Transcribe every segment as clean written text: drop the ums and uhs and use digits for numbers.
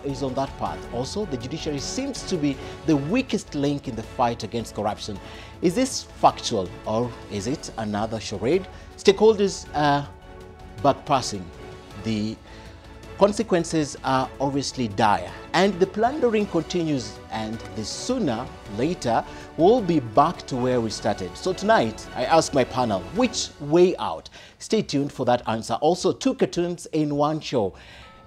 is on that path. Also, the judiciary seems to be the weakest link in the fight against corruption. Is this factual or is it another charade? Stakeholders are backpassing. The consequences are obviously dire, and the plundering continues, and the sooner later we'll be back to where we started. So tonight I ask my panel, which way out? Stay tuned for that answer. Also, 2 cartoons in one show.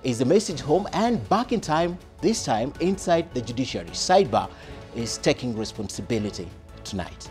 Is the message home and back in time, this time inside the judiciary? Sidebar is taking responsibility tonight.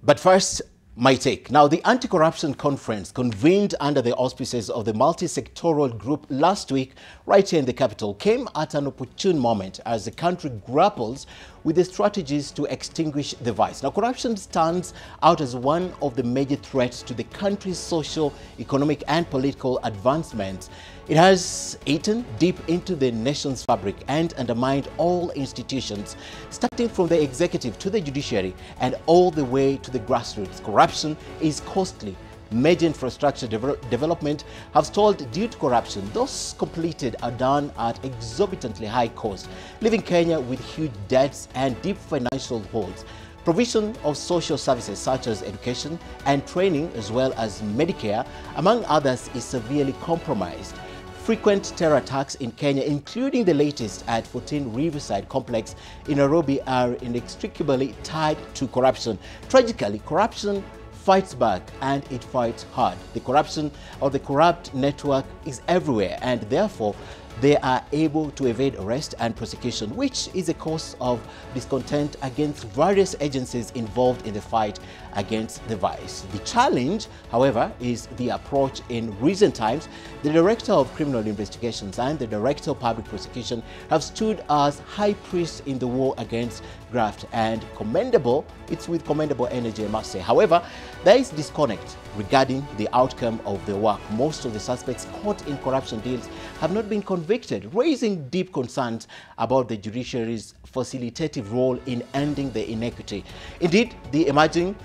But first, my take. Now, the Anti-Corruption Conference convened under the auspices of the multi-sectoral group last week right here in the capital came at an opportune moment as the country grapples with the strategies to extinguish the vice. Now, corruption stands out as one of the major threats to the country's social, economic and political advancements. It has eaten deep into the nation's fabric and undermined all institutions, starting from the executive to the judiciary and all the way to the grassroots. Corruption is costly. Major infrastructure development have stalled due to corruption. Those completed are done at exorbitantly high cost, leaving Kenya with huge debts and deep financial holes. Provision of social services such as education and training, as well as Medicare, among others, is severely compromised. Frequent terror attacks in Kenya, including the latest at 14 Riverside Complex in Nairobi, are inextricably tied to corruption. Tragically, corruption fights back, and it fights hard. The corruption or the corrupt network is everywhere, and therefore they are able to evade arrest and prosecution, which is a cause of discontent against various agencies involved in the fight against the vice. The challenge, however, is the approach. In recent times, the Director of Criminal Investigations and the Director of Public Prosecution have stood as high priests in the war against graft, and commendable, it's with commendable energy, I must say. However, there is disconnect regarding the outcome of the work. Most of the suspects caught in corruption deals have not been convicted, raising deep concerns about the judiciary's facilitative role in ending the inequity. Indeed, the emerging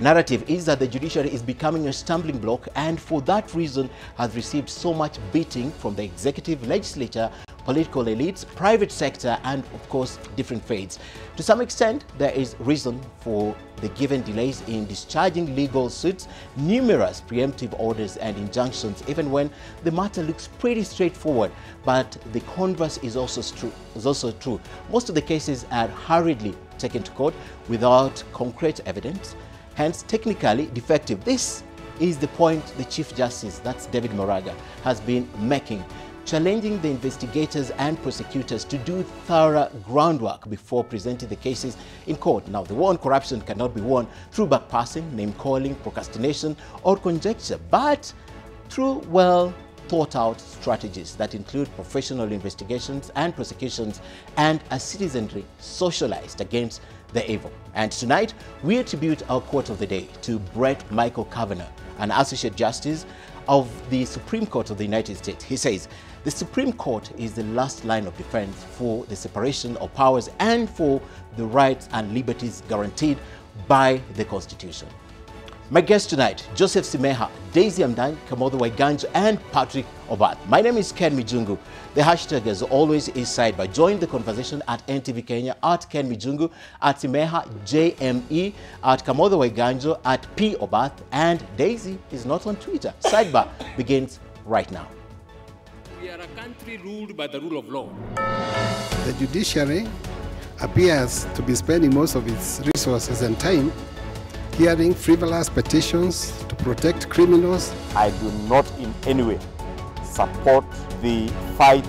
narrative is that the judiciary is becoming a stumbling block, and for that reason has received so much beating from the executive, legislature, political elites, private sector, and of course different faiths. To some extent, there is reason for the given delays in discharging legal suits, numerous preemptive orders and injunctions, even when the matter looks pretty straightforward. But the converse is also true. Most of the cases are hurriedly taken to court without concrete evidence, hence technically defective. This is the point the Chief Justice, that's David Maraga, has been making, challenging the investigators and prosecutors to do thorough groundwork before presenting the cases in court. Now, the war on corruption cannot be won through backpassing, name-calling, procrastination, or conjecture, but through well thought-out strategies that include professional investigations and prosecutions and a citizenry socialized against the evil. And tonight, we attribute our quote of the day to Brett Michael Kavanaugh, an Associate Justice of the Supreme Court of the United States. He says, the Supreme Court is the last line of defense for the separation of powers and for the rights and liberties guaranteed by the Constitution. My guests tonight, Joseph Simeha, Daisy Amdan, Kamodho Waiganjo, and Patrick Obath. My name is Ken Mijungu. The hashtag, as always, is Sidebar. Join the conversation at NTV Kenya, at Ken Mijungu, at Simeha JME, at Kamodho Waiganjo, at P Obath, and Daisy is not on Twitter. Sidebar begins right now. We are a country ruled by the rule of law. The judiciary appears to be spending most of its resources and time hearing frivolous petitions to protect criminals. I do not in any way support the fight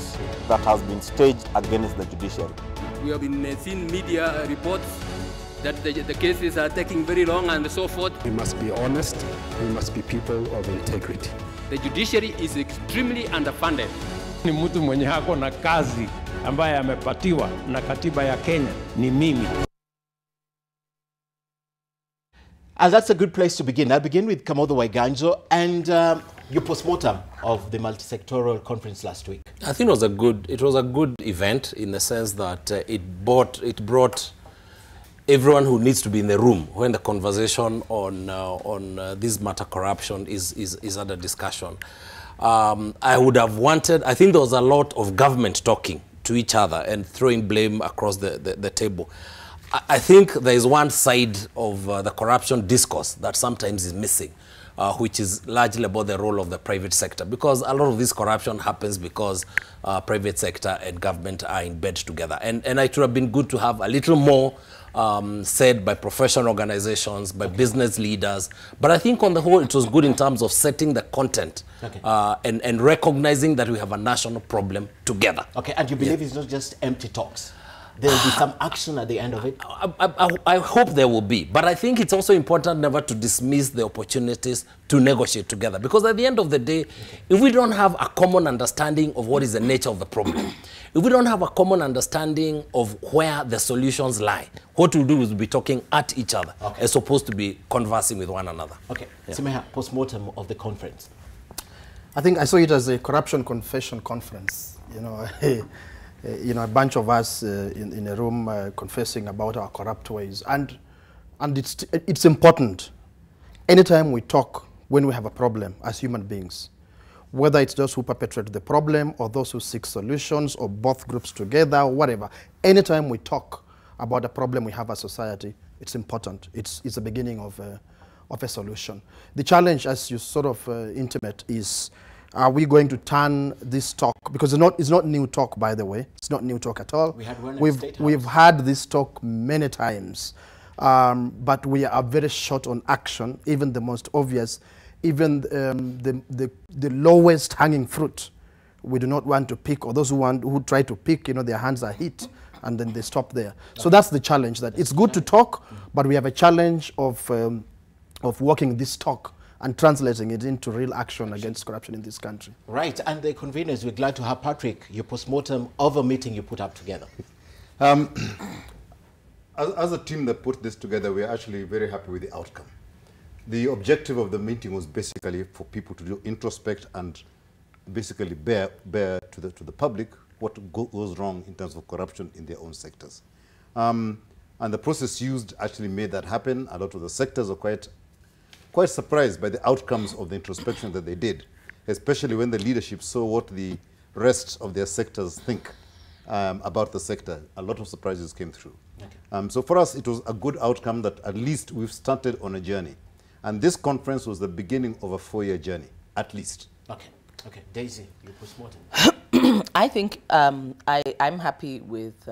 that has been staged against the judiciary. We have been seeing media reports that the cases are taking very long and so forth. We must be honest, we must be people of integrity. The judiciary is extremely underfunded. Ni mtu mwenye hako na kazi ambaye amepatiwa na katiba ya Kenya ni mimi. And that's a good place to begin. I'll begin with Kamodho Waiganjo and your post-mortem of the multi-sectoral conference last week. I think it was a good event in the sense that it brought everyone who needs to be in the room when the conversation on this matter corruption is under discussion. I would have wanted, I think there was a lot of government talking to each other and throwing blame across the table. I think there is one side of the corruption discourse that sometimes is missing, which is largely about the role of the private sector, because a lot of this corruption happens because private sector and government are in bed together. And it would have been good to have a little more said by professional organizations, by business leaders. But I think on the whole, it was good in terms of setting the content and recognizing that we have a national problem together. Okay, and you believe it's not just empty talks? There will be some action at the end of it? I hope there will be. But I think it's also important never to dismiss the opportunities to negotiate together. Because at the end of the day, if we don't have a common understanding of what is the nature of the problem, if we don't have a common understanding of where the solutions lie, what we'll do is be talking at each other as opposed to be conversing with one another. Okay. Simeha, post-mortem of the conference. I think I saw it as a corruption confession conference. You know, you know, a bunch of us in a room confessing about our corrupt ways, and it's important. Anytime we talk when we have a problem as human beings, whether it's those who perpetrate the problem or those who seek solutions or both groups together or whatever, anytime we talk about a problem we have as society, it's important. It's the beginning of a solution. The challenge, as you sort of intimate, is are we going to turn this talk, because it's not new talk, by the way. It's not new talk at all. We had one we've had this talk many times, but we are very short on action, even the most obvious, even the lowest hanging fruit. We do not want to pick, or those who try to pick, you know, their hands are hit and then they stop there. So that's the challenge. That it's good to talk, but we have a challenge of walking this talk and translating it into real action against corruption in this country. Right, and the conveners, we're glad to have Patrick, your post-mortem of a meeting you put up together. As a team that put this together, we're actually very happy with the outcome. The objective of the meeting was basically for people to do introspect and basically bear to the public what goes wrong in terms of corruption in their own sectors. And the process used actually made that happen. A lot of the sectors are quite surprised by the outcomes of the introspection that they did, especially when the leadership saw what the rest of their sectors think about the sector. A lot of surprises came through. So for us, it was a good outcome that at least we've started on a journey. And this conference was the beginning of a 4-year journey, at least. Okay, Daisy, your post-mortem. I think I'm happy with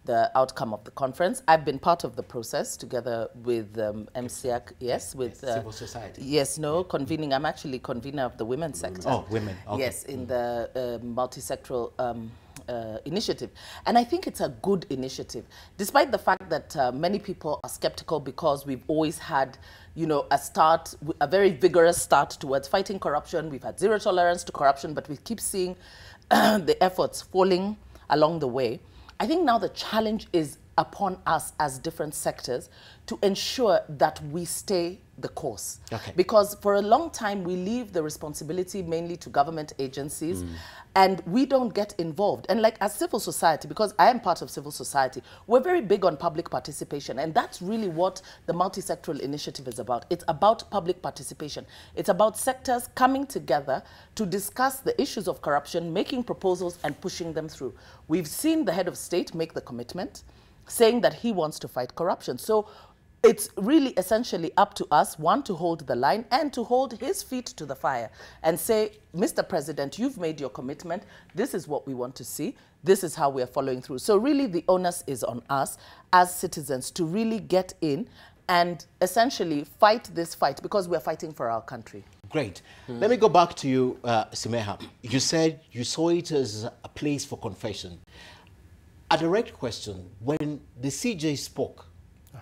the outcome of the conference. I've been part of the process together with MCAC, yes, with civil society. Yes, no, convening. I'm actually convener of the women's sector. Oh, women. Okay. Yes, in the multi-sectoral initiative. And I think it's a good initiative, despite the fact that many people are skeptical because we've always had, you know, a very vigorous start towards fighting corruption. We've had zero tolerance to corruption, but we keep seeing the efforts falling along the way. I think now the challenge is upon us as different sectors to ensure that we stay the course. Because for a long time, we leave the responsibility mainly to government agencies and we don't get involved. And like as civil society, because I am part of civil society, we're very big on public participation. And that's really what the multi-sectoral initiative is about. It's about public participation. It's about sectors coming together to discuss the issues of corruption, making proposals and pushing them through. We've seen the head of state make the commitment, saying that he wants to fight corruption. So it's really essentially up to us, one, to hold the line and to hold his feet to the fire and say, Mr. President, you've made your commitment. This is what we want to see. This is how we are following through. So really the onus is on us as citizens to really get in and essentially fight this fight because we're fighting for our country. Great. Let me go back to you, Simeha. You said you saw it as a place for confession. A direct question, when the CJ spoke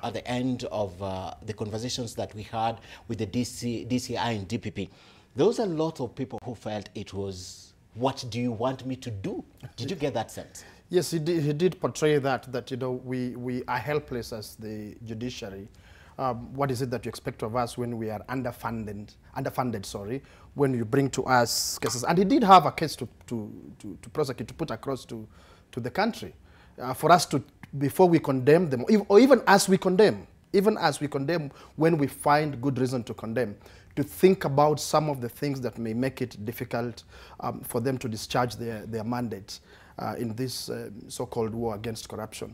at the end of the conversations that we had with the DCI and DPP, there was a lot of people who felt it was, what do you want me to do? Did you get that sense? Yes, he did portray that you know, we are helpless as the judiciary. What is it that you expect of us when we are underfunded, sorry, when you bring to us cases? And he did have a case to prosecute, to put across to the country. For us to before we condemn them, or even as we condemn, when we find good reason to condemn, to think about some of the things that may make it difficult for them to discharge their mandate in this so-called war against corruption.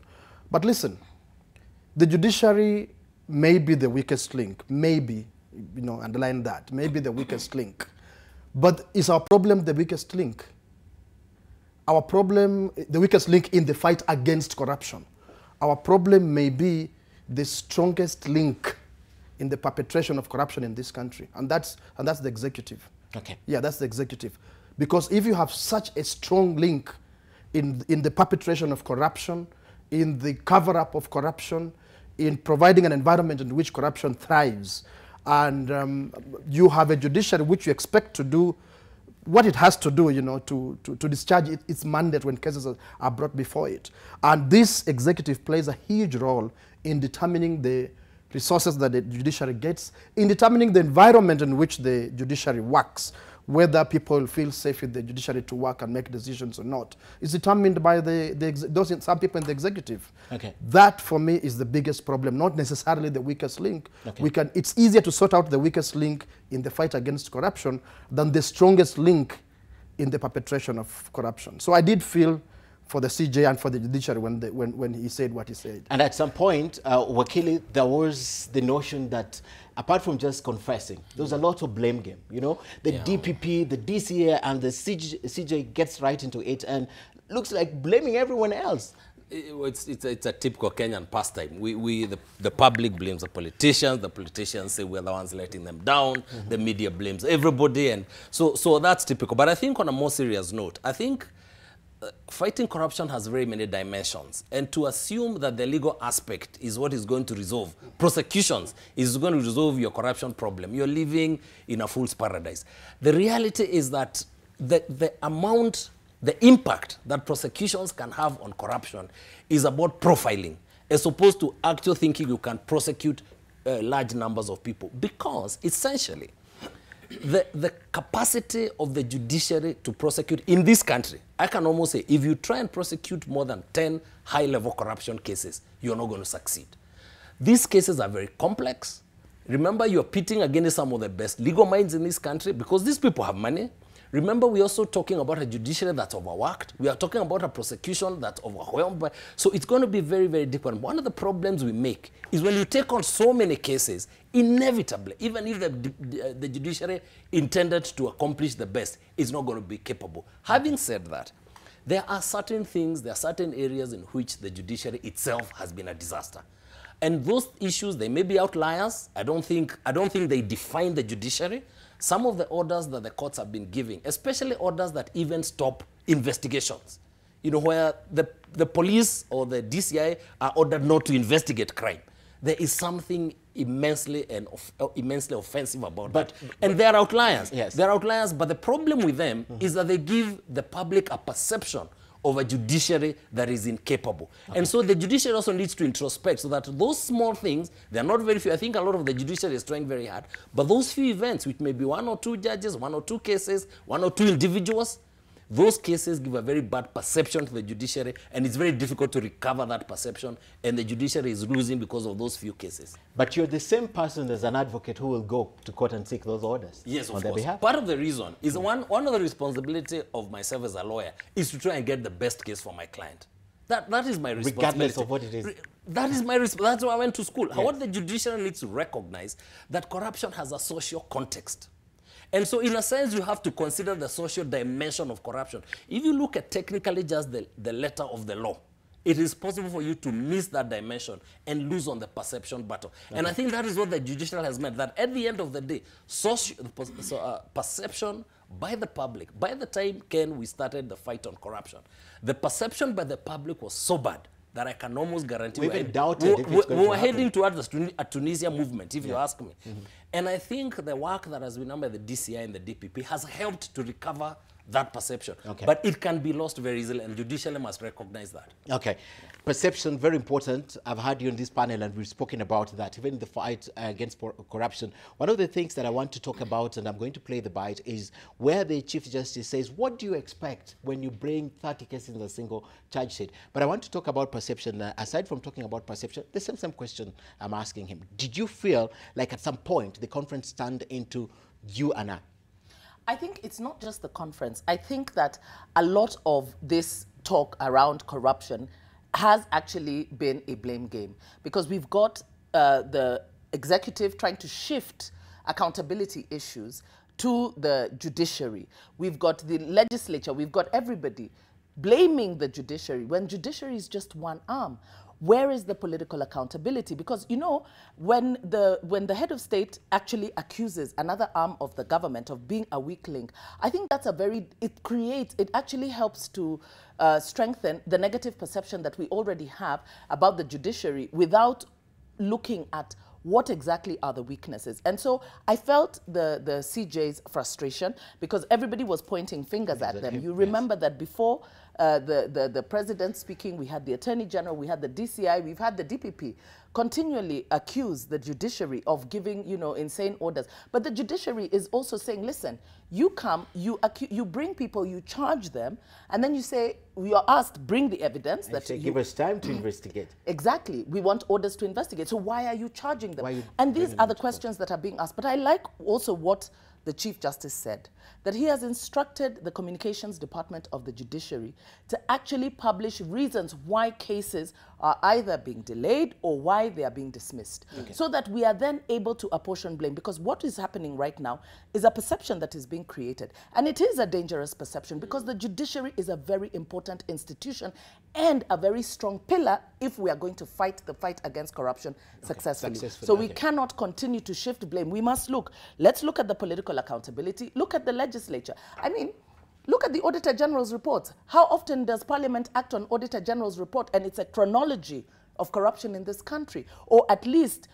But listen, the judiciary may be the weakest link, maybe, you know, underline that, maybe the weakest link. But is our problem the weakest link? Our problem, the weakest link in the fight against corruption. Our problem may be the strongest link in the perpetration of corruption in this country, and that's the executive. Okay. Yeah, that's the executive. Because if you have such a strong link in the perpetration of corruption, in the cover-up of corruption, in providing an environment in which corruption thrives, and you have a judiciary which you expect to do what it has to do, you know, to discharge its mandate when cases are brought before it. And this executive plays a huge role in determining the resources that the judiciary gets, in determining the environment in which the judiciary works, whether people feel safe in the judiciary to work and make decisions or not. It's determined by some people in the executive. Okay. That, for me, is the biggest problem, not necessarily the weakest link. Okay. It's easier to sort out the weakest link in the fight against corruption than the strongest link in the perpetration of corruption. So I did feel for the CJ and for the judiciary when he said what he said. And at some point, Wakili, there was the notion that apart from just confessing, there was a lot of blame game. You know, the DPP, the DCI, and the CJ gets right into it and looks like blaming everyone else. It's a typical Kenyan pastime. The public blames the politicians say we're the ones letting them down, the media blames everybody, and so that's typical. But I think on a more serious note, I think fighting corruption has very many dimensions, and to assume that the legal aspect is what is going to resolve prosecutions, is going to resolve your corruption problem, you're living in a fool's paradise. The reality is that the impact that prosecutions can have on corruption is about profiling, as opposed to actually thinking you can prosecute large numbers of people, because essentially the capacity of the judiciary to prosecute in this country, I can almost say, if you try and prosecute more than 10 high-level corruption cases, you're not going to succeed. These cases are very complex. Remember, you're pitting against some of the best legal minds in this country because these people have money. Remember, we're also talking about a judiciary that's overworked. We are talking about a prosecution that's overwhelmed. So it's going to be very, very different. One of the problems we make is when you take on so many cases, inevitably, even if the judiciary intended to accomplish the best, it's not going to be capable. Having said that, there are certain things, there are certain areas in which the judiciary itself has been a disaster. And those issues, they may be outliers. I don't think they define the judiciary. Some of the orders that the courts have been giving, especially orders that even stop investigations, you know, where the police or the DCI are ordered not to investigate crime. There is something immensely offensive about that. And there are outliers. Yes. There are outliers, but the problem with them is that they give the public a perception of a judiciary that is incapable. Okay. And so the judiciary also needs to introspect so that those small things, they're not very few. I think a lot of the judiciary is trying very hard. But those few events, which may be 1 or 2 judges, 1 or 2 cases, 1 or 2 individuals, those cases give a very bad perception to the judiciary, and it's very difficult to recover that perception, and the judiciary is losing because of those few cases. But you're the same person as an advocate who will go to court and seek those orders. Yes, of on their course. behalf. Part of the reason is one of the responsibility of myself as a lawyer is to try and get the best case for my client. That is my responsibility. Regardless of what it is. That is my responsibility. That's why I went to school. Yes. What the judiciary needs to recognize that corruption has a social context. And so, in a sense, you have to consider the social dimension of corruption. If you look at technically just the letter of the law, it is possible for you to miss that dimension and lose on the perception battle. Okay. And I think that is what the judiciary has meant, that at the end of the day, perception by the public, by the time, Ken, we started the fight on corruption, the perception by the public was so bad that I can almost guarantee we were heading towards a Tunisia movement, if you ask me. And I think the work that has been done by the DCI and the DPP has helped to recover that perception. Okay. But it can be lost very easily, and judiciary must recognize that. Okay. Perception, very important. I've had you on this panel and we've spoken about that, even in the fight against corruption. One of the things that I want to talk about, and I'm going to play the bite, is where the Chief Justice says, what do you expect when you bring 30 cases in a single charge sheet? But I want to talk about perception. Aside from talking about perception, the same question I'm asking him. Did you feel like at some point the conference turned into you and I think it's not just the conference. I think that a lot of this talk around corruption has actually been a blame game, because we've got the executive trying to shift accountability issues to the judiciary. We've got the legislature, we've got everybody blaming the judiciary when judiciary is just one arm. Where is the political accountability? Because, you know, when the head of state actually accuses another arm of the government of being a weak link, I think that's it actually helps to strengthen the negative perception that we already have about the judiciary without looking at what exactly are the weaknesses. And so I felt the CJ's frustration because everybody was pointing fingers at them. You remember that before the president speaking, we had the Attorney General, we had the DCI, we've had the DPP continually accuse the judiciary of giving, you know, insane orders. But the judiciary is also saying, listen, you come, you bring people, you charge them, and then you say, we are asked, bring the evidence. That you give us time to investigate. Exactly. We want orders to investigate. So why are you charging them? And these are the questions that are being asked. But I like also what the Chief Justice said, that he has instructed the Communications Department of the Judiciary to actually publish reasons why cases are either being delayed or why they are being dismissed, so that we are then able to apportion blame. Because what is happening right now is a perception that is being created. And it is a dangerous perception because the judiciary is a very important institution and a very strong pillar if we are going to fight the fight against corruption successfully. So we cannot continue to shift blame. We must let's look at the political accountability, look at the legislature. I mean, look at the Auditor General's report. How often does Parliament act on Auditor General's report? And it's a chronology of corruption in this country, or at least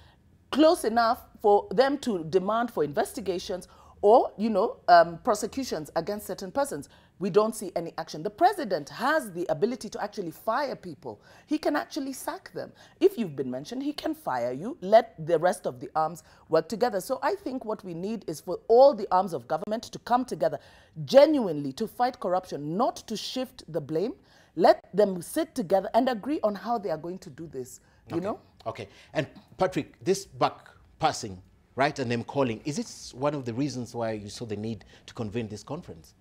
close enough for them to demand for investigations or, you know, prosecutions against certain persons. We don't see any action. The president has the ability to actually fire people. He can actually sack them. If you've been mentioned, he can fire you. Let the rest of the arms work together. So I think what we need is for all the arms of government to come together genuinely to fight corruption, not to shift the blame. Let them sit together and agree on how they are going to do this, you know? Okay. And Patrick, this back passing, right, and them calling, is it one of the reasons why you saw the need to convene this conference?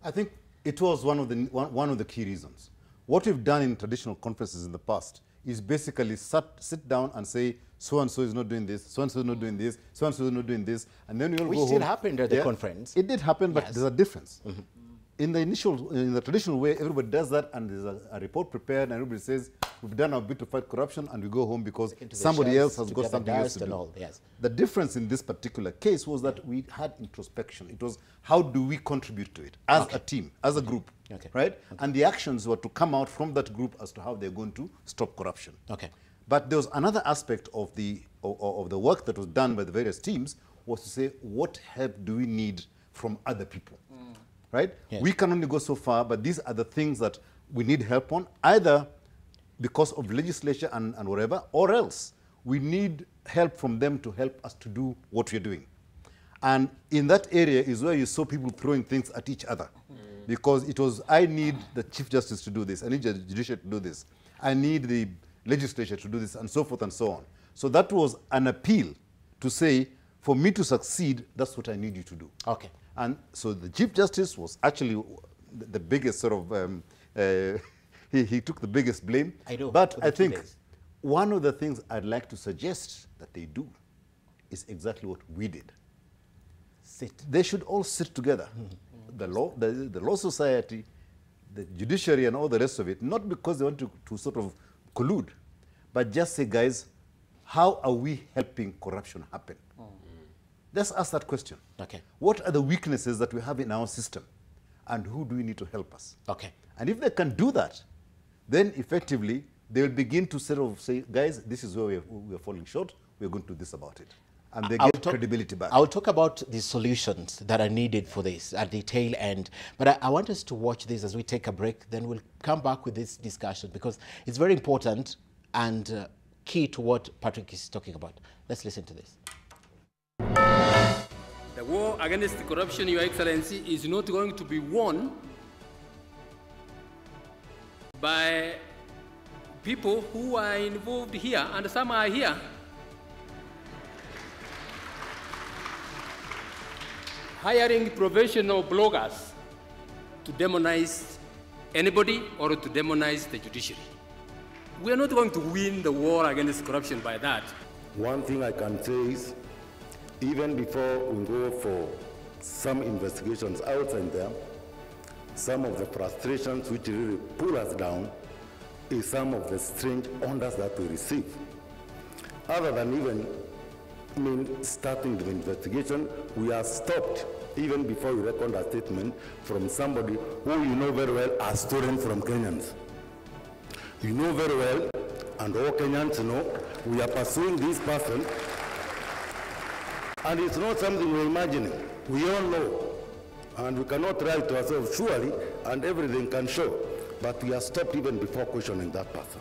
I think it was one of the key reasons. What we've done in traditional conferences in the past is basically sit down and say, so-and-so is not doing this, so-and-so is not doing this, so-and-so is not doing this, and then we all go home. Which still happened at the conference. It did happen, but there's a difference. In the traditional way, everybody does that, and there's a report prepared, and everybody says, we've done our bit to fight corruption, and we go home because somebody else has got something else to do. The difference in this particular case was that we had introspection. It was, how do we contribute to it as a team, as a group, right? And the actions were to come out from that group as to how they're going to stop corruption. But there was another aspect of the work that was done by the various teams, was to say, what help do we need from other people? Right? We can only go so far, but these are the things that we need help on, either because of legislature and whatever, or else we need help from them to help us to do what we're doing. And in that area is where you saw people throwing things at each other. Because it was, I need the Chief Justice to do this, I need the judiciary to do this, I need the legislature to do this, and so forth and so on. So that was an appeal to say, for me to succeed, that's what I need you to do. And so the Chief Justice was actually the biggest sort of, he took the biggest blame. But I think one of the things I'd like to suggest that they do is exactly what we did. They should all sit together. The law society, the judiciary and all the rest of it, not because they want to sort of collude, but just say, guys, how are we helping corruption happen? Let's ask that question. What are the weaknesses that we have in our system? And who do we need to help us? And if they can do that, then effectively, they will begin to sort of say, guys, this is where we are falling short. We're going to do this about it. and they get credibility back. I'll talk about the solutions that are needed for this at the tail end. But I want us to watch this as we take a break. Then we'll come back with this discussion because it's very important and key to what Patrick is talking about. Let's listen to this. The war against corruption, Your Excellency, is not going to be won by people who are involved here, and some are here. Hiring professional bloggers to demonize anybody or to demonize the judiciary. We are not going to win the war against corruption by that. One thing I can say is, even before we go for some investigations outside there, some of the frustrations which really pull us down is some of the strange orders that we receive. Other than even starting the investigation, we are stopped even before we record a statement from somebody who you know very well are stolen from Kenyans. You know very well, and all Kenyans know, we are pursuing this person, and it's not something we're imagining. We all know, and we cannot lie to ourselves, surely, and everything can show, but we are stopped even before questioning that person.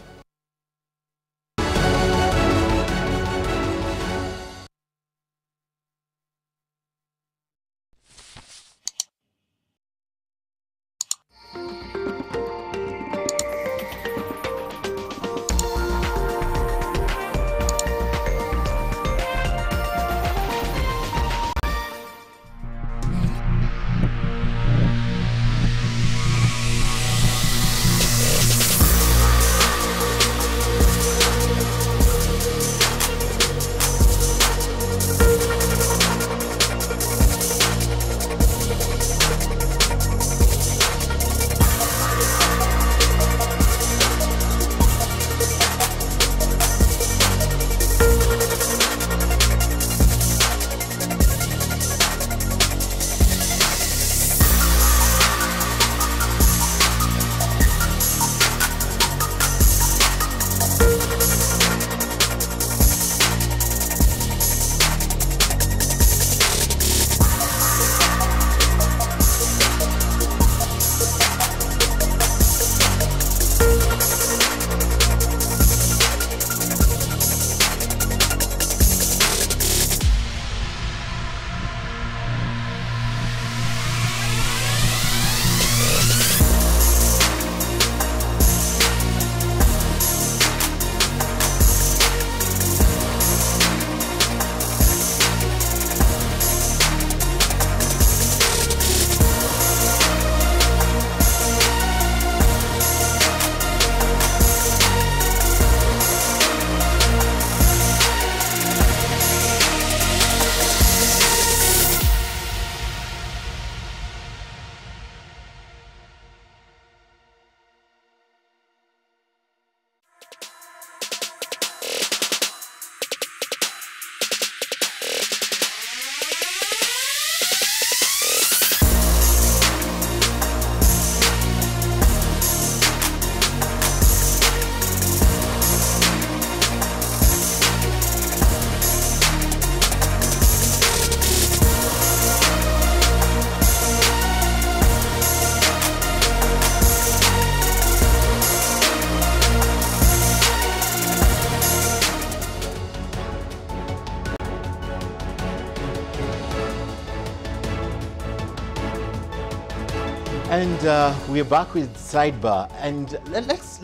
And we're back with Sidebar, and let's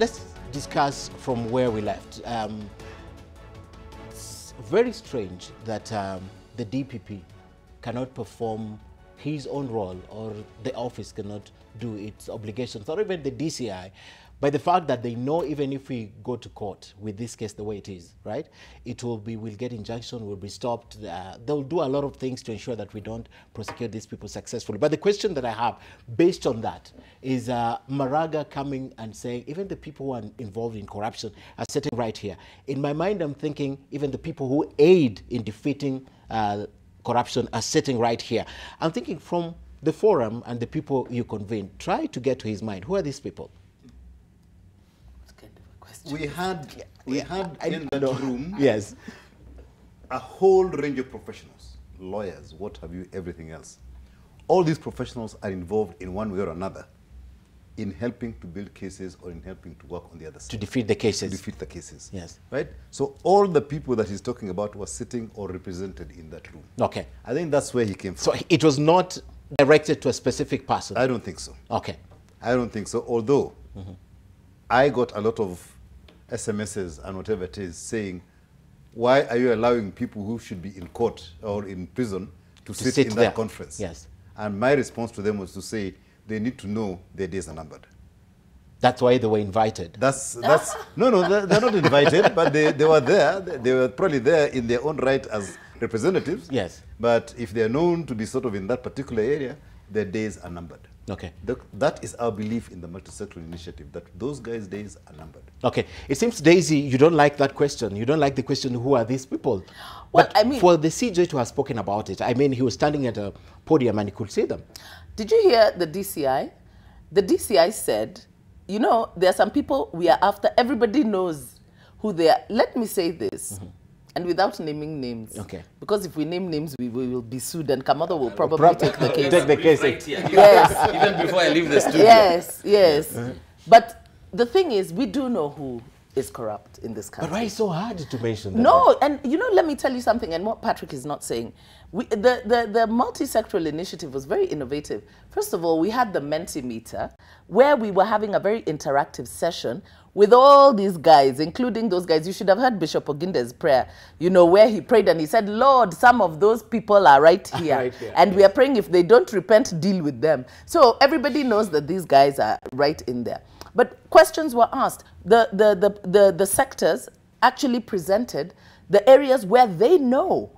discuss from where we left. It's very strange that the DPP cannot perform his own role, or the office cannot do its obligations, or even the DCI, by the fact that they know even if we go to court with this case the way it is, right, it will be, we'll get injunction, we'll be stopped. They'll do a lot of things to ensure that we don't prosecute these people successfully. But the question that I have based on that is Maraga coming and saying even the people who are involved in corruption are sitting right here. In my mind, I'm thinking even the people who aid in defeating corruption are sitting right here. I'm thinking from the forum and the people you convened, try to get to his mind. Who are these people? We had in that room, yes, a whole range of professionals, lawyers, what have you, everything else. All these professionals are involved in one way or another in helping to build cases or in helping to work on the other side. To defeat the cases. To defeat the cases. Yes. Right? So all the people that he's talking about were sitting or represented in that room. Okay. I think that's where he came from. So it was not directed to a specific person? I don't think so. Okay. I don't think so, although I got a lot of SMSs and whatever it is saying, why are you allowing people who should be in court or in prison to sit in that conference? Yes. And my response to them was to say, they need to know their days are numbered. That's why they were invited. No, they're not invited, but they were there. They were probably there in their own right as representatives. Yes. But if they're known to be sort of in that particular area, their days are numbered. Okay. That is our belief in the multi-sectoral initiative, that those guys' days are numbered. Okay. It seems, Daisy, you don't like that question. You don't like the question, who are these people? Well, but I mean, for the CJ to have spoken about it, I mean, he was standing at a podium and he could see them. Did you hear the DCI? The DCI said, you know, there are some people we are after. Everybody knows who they are. Let me say this, and without naming names. Okay. Because if we name names, we will be sued, and Kamado will probably take the case. Take the case. Right here. Yes. Even before I leave the studio. Yes, yes. But the thing is, we do know who is corrupt in this country. But why is it so hard to mention that? No, and you know, let me tell you something, and what Patrick is not saying. The multi-sectoral initiative was very innovative. First of all, we had the Mentimeter, where we were having a very interactive session with all these guys, including those guys. You should have heard Bishop Oginde's prayer, you know, where he prayed and he said, Lord, some of those people are right here. Right here. And we are praying if they don't repent, deal with them. So everybody knows that these guys are right in there. But questions were asked. The sectors actually presented the areas where they know,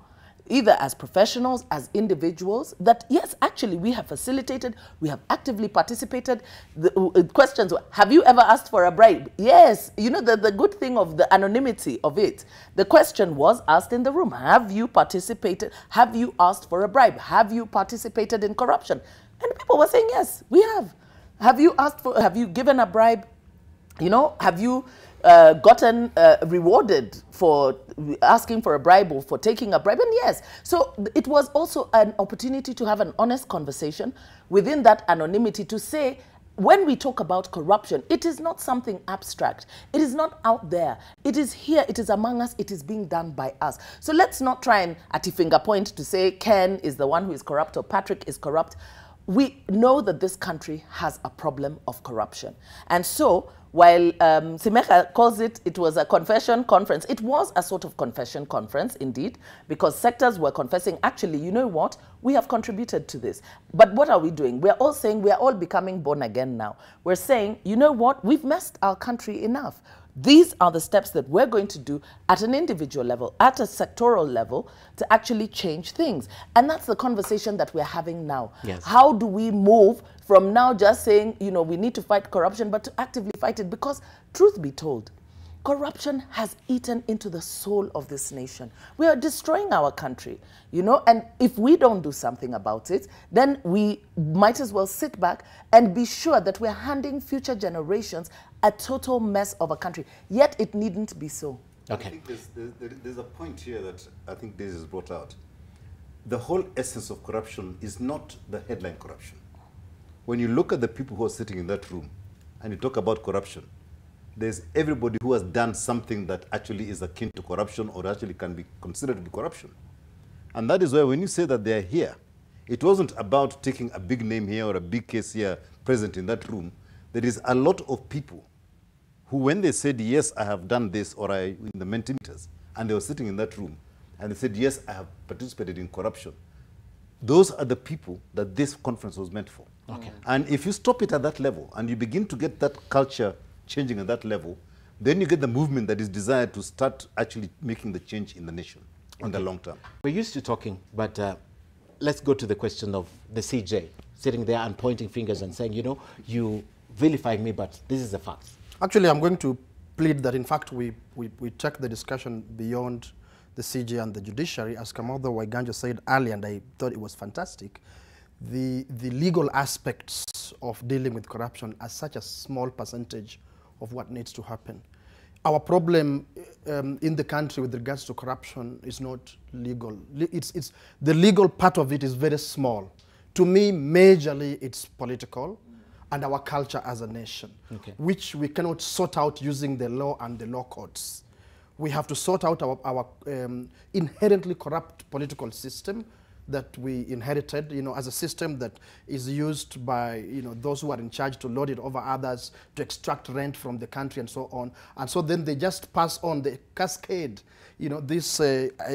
either as professionals, as individuals, that yes, actually we have facilitated, we have actively participated. The questions were, have you ever asked for a bribe? Yes. You know, the good thing of the anonymity of it, the question was asked in the room, have you participated? Have you asked for a bribe? Have you participated in corruption? And people were saying, yes, we have. Have you asked for, have you given a bribe? You know, have you gotten rewarded for asking for a bribe or for taking a bribe? And yes, so it was also an opportunity to have an honest conversation within that anonymity to say, when we talk about corruption, it is not something abstract. It is not out there. It is here. It is among us. It is being done by us. So let's not try and at a finger point to say Ken is the one who is corrupt or Patrick is corrupt. We know that this country has a problem of corruption. And so, while Simeka calls it was a confession conference, it was a sort of confession conference indeed, because sectors were confessing, actually, you know what, we have contributed to this. But what are we doing? We're all saying we are all becoming born again now. We're saying, you know what, we've messed our country enough. These are the steps that we're going to do at an individual level, at a sectoral level, to actually change things. And that's the conversation that we're having now. Yes. How do we move from now just saying, you know, we need to fight corruption, but to actively fight it? Because truth be told, corruption has eaten into the soul of this nation. We are destroying our country, you know, and if we don't do something about it, then we might as well sit back and be sure that we're handing future generations a total mess of a country. Yet it needn't be so. Okay. I think there's a point here that I think this is brought out. The whole essence of corruption is not the headline corruption. When you look at the people who are sitting in that room and you talk about corruption, there's everybody who has done something that actually is akin to corruption or actually can be considered to be corruption. And that is why when you say that they're here, it wasn't about taking a big name here or a big case here present in that room. There is a lot of people who, when they said, yes, I have done this, or I in the Mentimeters, and they were sitting in that room, and they said, yes, I have participated in corruption, those are the people that this conference was meant for. Okay. And if you stop it at that level, and you begin to get that culture changing at that level, then you get the movement that is desired to start actually making the change in the nation in the long term. We're used to talking, but let's go to the question of the CJ, sitting there and pointing fingers and saying, you know, you vilify me, but this is the fact. Actually, I'm going to plead that, in fact, we take the discussion beyond the CJ and the judiciary. As Kamado Waiganja said earlier, and I thought it was fantastic, the legal aspects of dealing with corruption are such a small percentage of what needs to happen. our problem in the country with regards to corruption is not legal. It's the legal part of it is very small. To me, majorly it's political and our culture as a nation, which we cannot sort out using the law and the law courts. We have to sort out our inherently corrupt political system that we inherited, as a system that is used by, those who are in charge to lord it over others, to extract rent from the country and so on. And so then they just pass on the cascade, this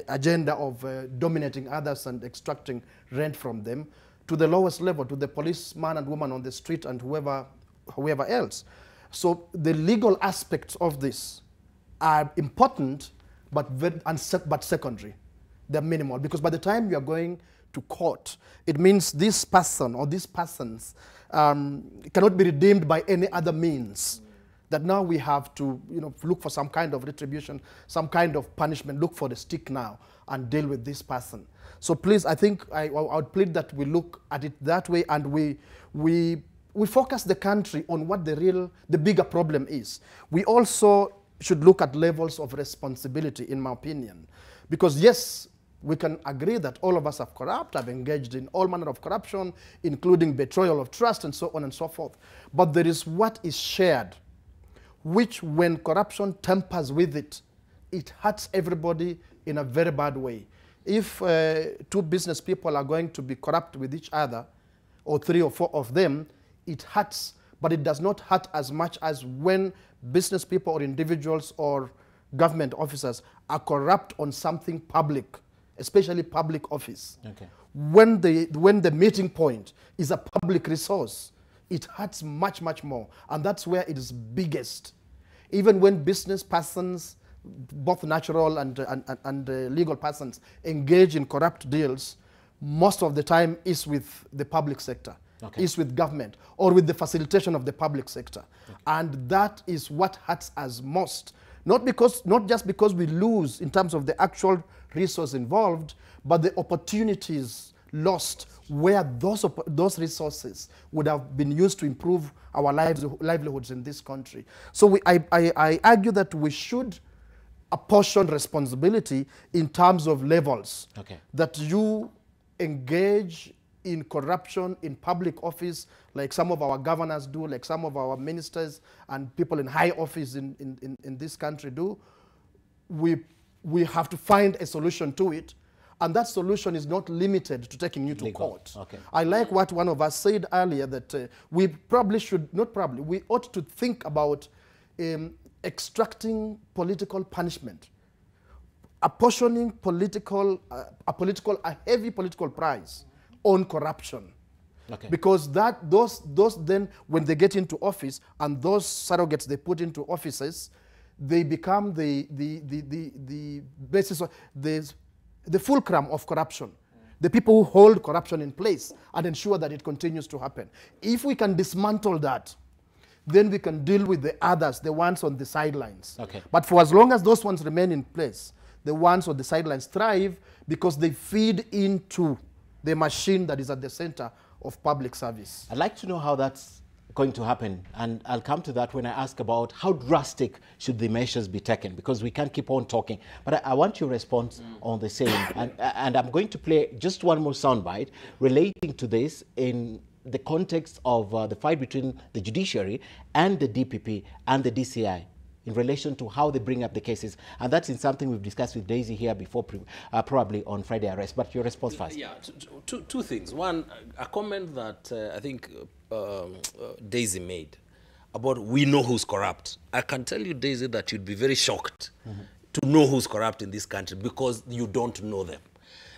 agenda of dominating others and extracting rent from them to the lowest level, to the policeman and woman on the street and whoever else. So the legal aspects of this are important, but secondary. They're minimal, because by the time you are going to court, it means this person or these persons cannot be redeemed by any other means. That now we have to, look for some kind of retribution, some kind of punishment, look for the stick now and deal with this person. So please, I think I would plead that we look at it that way, and we focus the country on what the bigger problem is. We also should look at levels of responsibility, in my opinion, because yes, we can agree that all of us are corrupt, have engaged in all manner of corruption, including betrayal of trust and so on and so forth. But there is what is shared, which when corruption tampers with it, it hurts everybody in a very bad way. If two business people are going to be corrupt with each other, or 3 or 4 of them, it hurts, but it does not hurt as much as when business people or individuals or government officers are corrupt on something public, especially public office. When the meeting point is a public resource, it hurts much, much more. And that's where it is biggest. Even when business persons, both natural and legal persons, engage in corrupt deals, most of the time is with the public sector, is with government, or with the facilitation of the public sector. And that is what hurts us most. Not just because we lose in terms of the actual resource involved, but the opportunities lost where those resources would have been used to improve our livelihoods in this country. So I argue that we should apportion responsibility in terms of levels. That you engage in corruption in public office, like some of our governors do, like some of our ministers and people in high office in this country do, we have to find a solution to it. And that solution is not limited to taking you to court. I like what one of us said earlier, that we probably should, not probably, we ought to think about extracting political punishment, apportioning a heavy political price on corruption. Because those then, when they get into office, and those surrogates they put into offices, they become the basis of the fulcrum of corruption. The people who hold corruption in place and ensure that it continues to happen. If we can dismantle that, then we can deal with the others, the ones on the sidelines. But for as long as those ones remain in place, the ones on the sidelines thrive because they feed into the machine that is at the center of public service. I'd like to know how that's going to happen, and I'll come to that when I ask about how drastic should the measures be taken, because we can't keep on talking. But I want your response on the same, and I'm going to play just one more soundbite relating to this in the context of the fight between the judiciary and the DPP and the DCI in relation to how they bring up the cases. And that's in something we've discussed with Daisy here before, probably on Friday Arrest. But your response first. Yeah, two things. One, a comment that I think Daisy made about we know who's corrupt. I can tell you, Daisy, that you'd be very shocked to know who's corrupt in this country because you don't know them.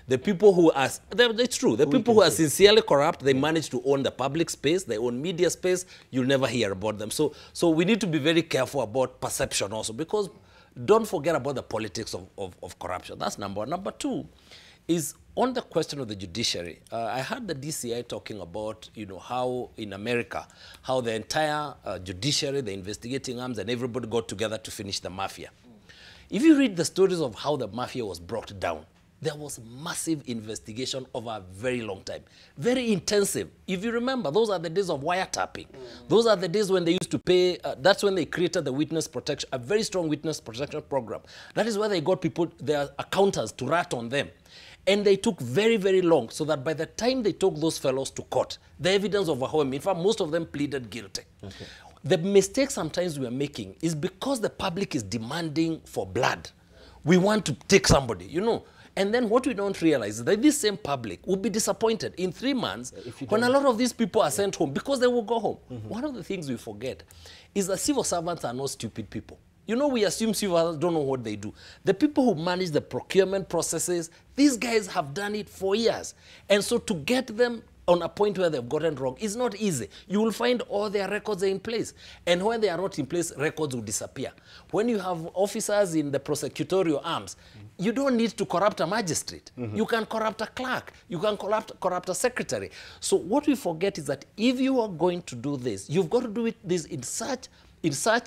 The people who are, it's true, the people who are sincerely corrupt, they manage to own the public space, they own media space, you'll never hear about them. So we need to be very careful about perception also, because don't forget about the politics of corruption. That's number one. Number two is on the question of the judiciary. I heard the DCI talking about, how in America, how the entire judiciary, the investigating arms, and everybody got together to finish the mafia. If you read the stories of how the mafia was brought down, there was massive investigation over a very long time. Very intensive. If you remember, those are the days of wiretapping. Those are the days when they used to pay, that's when they created the witness protection, a very strong witness protection program. That is where they got people, their accountants, to rat on them. And they took very, very long, so that by the time they took those fellows to court, the evidence overwhelmed. In fact, most of them pleaded guilty. Okay. The mistake sometimes we are making is because the public is demanding for blood. We want to take somebody, you know. And then what we don't realize is that this same public will be disappointed in 3 months when a lot of these people are sent home because they will go home. One of the things we forget is that civil servants are not stupid people. You know, we assume civil servants don't know what they do. The people who manage the procurement processes, these guys have done it for years. And so to get them on a point where they've gotten wrong is not easy. You will find all their records are in place. And when they are not in place, records will disappear. When you have officers in the prosecutorial arms, you don't need to corrupt a magistrate. You can corrupt a clerk. You can corrupt a secretary. So what we forget is that if you are going to do this, you've got to do this in such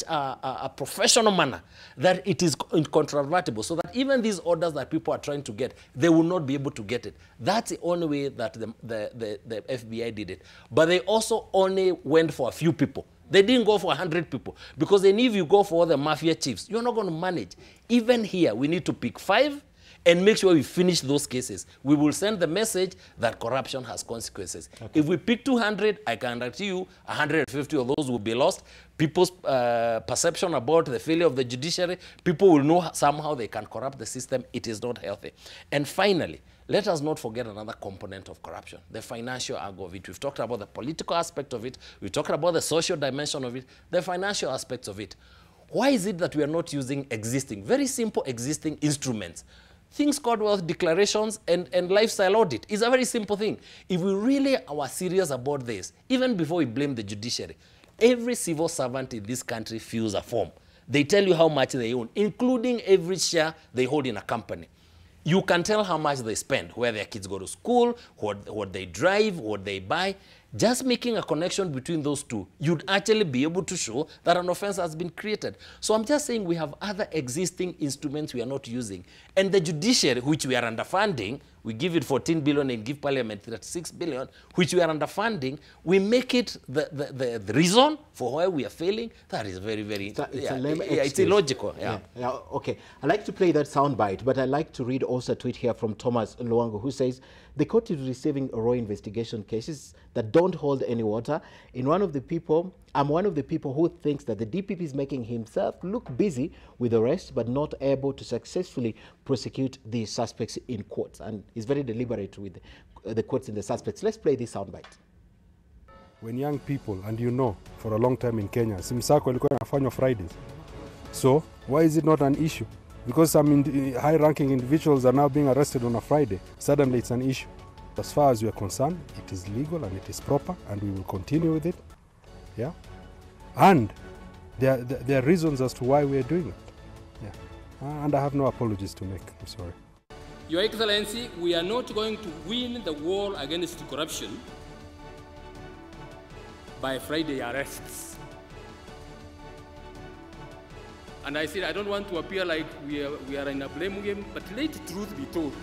a professional manner that it is incontrovertible, so that even these orders that people are trying to get, they will not be able to get it. That's the only way that the FBI did it. But they also only went for a few people. They didn't go for 100 people, because then if you go for all the mafia chiefs, you're not going to manage. Even here, we need to pick 5 and make sure we finish those cases. We will send the message that corruption has consequences. Okay. If we pick 200, I can guarantee you 150 of those will be lost. People's perception about the failure of the judiciary, people will know somehow they can corrupt the system. It is not healthy. And finally, let us not forget another component of corruption, the financial angle of it. We've talked about the political aspect of it. We've talked about the social dimension of it, the financial aspects of it. Why is it that we are not using existing, very simple existing instruments? Things called wealth declarations and lifestyle audit is a very simple thing. If we really are serious about this, even before we blame the judiciary, every civil servant in this country fills a form. They tell you how much they own, including every share they hold in a company. You can tell how much they spend, where their kids go to school, what they drive, what they buy. Just making a connection between those two, you'd actually be able to show that an offense has been created. So I'm just saying we have other existing instruments we are not using. And the judiciary, which we are underfunding, we give it 14 billion and give Parliament 36 billion, which we are underfunding, we make it the reason for why we are failing. That is very, very, it's illogical. Yeah. Okay, I'd like to play that soundbite, but I'd like to read also a tweet here from Thomas Luango, who says, the court is receiving raw investigation cases that don't hold any water. I'm one of the people who thinks that the DPP is making himself look busy with the rest, but not able to successfully prosecute the suspects in courts. And he's very deliberate with the courts and the suspects. Let's play this soundbite. When young people, and you know, for a long time in Kenya, Simsako ilikuwa inafanywa Fridays. So why is it not an issue? Because some high-ranking individuals are now being arrested on a Friday. Suddenly it's an issue. As far as we are concerned, it is legal and it is proper, and we will continue with it. Yeah, and there are reasons as to why we are doing it. Yeah, and I have no apologies to make. I'm sorry. Your Excellency, we are not going to win the war against corruption by Friday arrests. And I said, I don't want to appear like we are in a blame game, but let truth be told.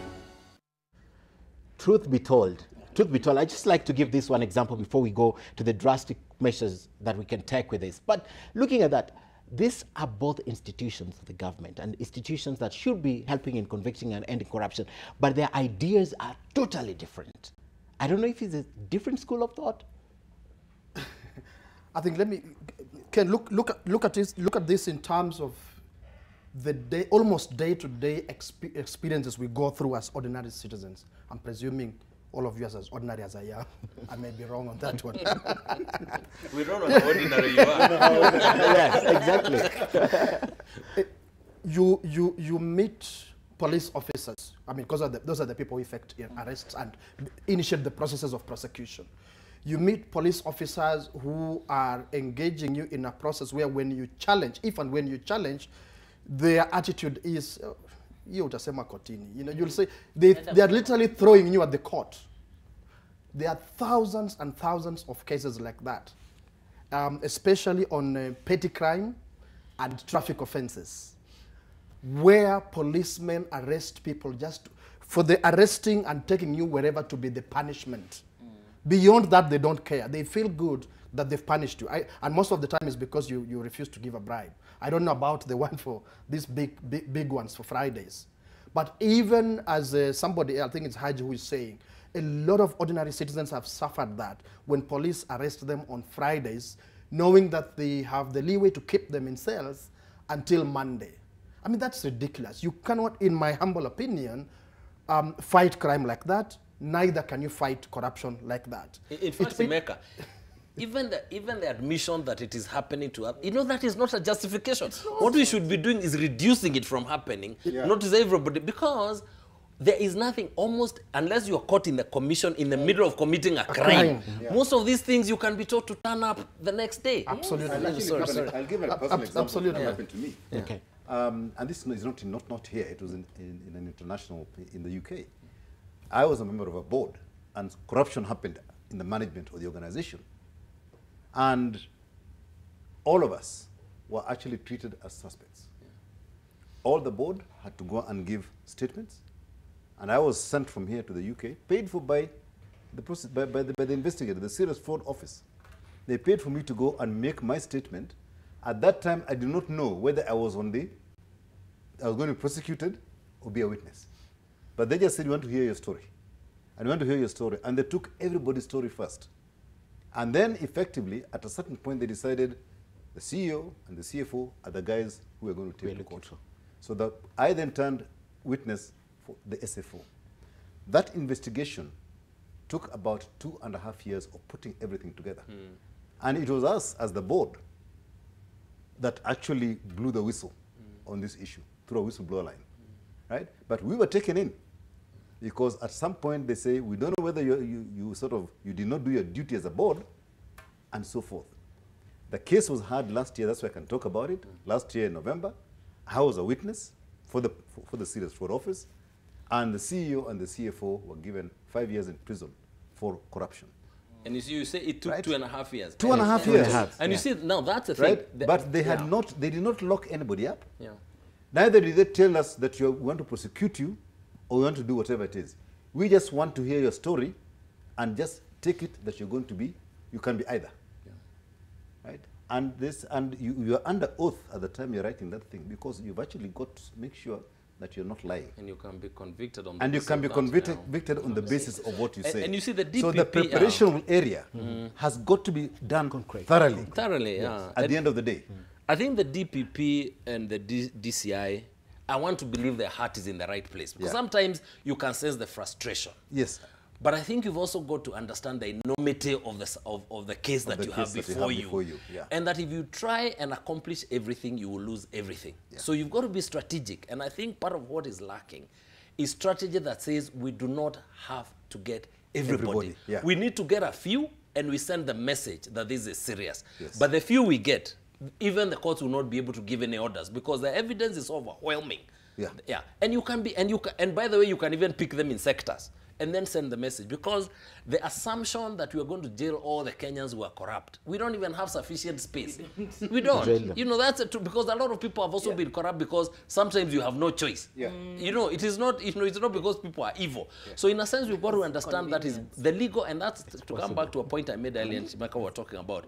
Truth be told. Truth be told, I'd just like to give this one example before we go to the drastic measures that we can take with this. But looking at that, these are both institutions of the government and institutions that should be helping in convicting and ending corruption, but their ideas are totally different. I don't know if it's a different school of thought. I think Ken, look at this in terms of the almost day-to-day experiences we go through as ordinary citizens. I'm presuming all of you are as ordinary as I am. I may be wrong on that one. We don't know how ordinary you are. Yes, exactly. You meet police officers. I mean, because those are the people who effect arrests and initiate the processes of prosecution. You meet police officers who are engaging you in a process where when you challenge, if and when you challenge, their attitude is, you'll say, they are literally throwing you at the court. There are thousands and thousands of cases like that, especially on petty crime and traffic offenses, where policemen arrest people just for the arresting and taking you wherever to be the punishment. Beyond that, they don't care. They feel good that they've punished you. And most of the time it's because you refuse to give a bribe. I don't know about the one for these big ones for Fridays. But even as somebody, I think it's Haji who is saying, a lot of ordinary citizens have suffered that when police arrest them on Fridays, knowing that they have the leeway to keep them in cells until Monday. I mean, that's ridiculous. You cannot, in my humble opinion, fight crime like that. Neither can you fight corruption like that. In fact, Emeka, even the admission that it is happening to us, you know, that is not a justification. What we should be doing is reducing it from happening, not to everybody, because there is nothing, almost, unless you are caught in the commission in the middle of committing a crime. Most of these things you can be told to turn up the next day. Absolutely. I'll give a personal example absolutely. that happened to me. Okay. And this is not here, it was in an international, in the UK. I was a member of a board, and corruption happened in the management of the organization. And all of us were actually treated as suspects. All the board had to go and give statements, and I was sent from here to the UK, paid for by the investigator, the serious fraud office. They paid for me to go and make my statement. At that time, I did not know whether I was going to be prosecuted or be a witness. But they just said, we want to hear your story. And we want to hear your story. And they took everybody's story first. And then, effectively, at a certain point, they decided the CEO and the CFO are the guys who are going to take the court. So I then turned witness for the SFO. That investigation took about 2.5 years of putting everything together. And it was us, as the board, that actually blew the whistle on this issue through a whistleblower line, right? But we were taken in because at some point they say, we don't know whether you did not do your duty as a board, and so forth. The case was heard last year, that's why I can talk about it. Last year in November, I was a witness for the serious fraud office, and the CEO and the CFO were given 5 years in prison for corruption. And you say it took 2.5 years. 2.5 years. And you see, now that's the thing. But they they did not lock anybody up. Neither did they tell us that we want to prosecute you or we want to do whatever it is. We just want to hear your story and just take it that you can be either. Right? And you are under oath at the time you're writing that thing, because you've actually got to make sure that you're not lying. And you can be convicted on the and you can be convicted on the basis of what you say. And you see the DPP, so the preparation area has got to be done thoroughly. Thoroughly, at the end of the day. I think the DPP and the DCI, I want to believe their heart is in the right place. Because sometimes you can sense the frustration. Yes. But I think you've also got to understand the enormity of the case that you have before you. And that if you try and accomplish everything, you will lose everything. So you've got to be strategic. And I think part of what is lacking is strategy that says we do not have to get everybody. We need to get a few, and we send the message that this is serious. But the few we get, even the courts will not be able to give any orders because the evidence is overwhelming. And by the way, you can even pick them in sectors and then send the message, because the assumption that we are going to jail all the Kenyans who are corrupt, we don't even have sufficient space. We don't. You know, that's because a lot of people have also been corrupt because sometimes you have no choice. You know, it is not. You know, it's not because people are evil. So in a sense, we've got to understand that is the legal, and that's to come back to a point I made earlier, and Shimaka were talking about.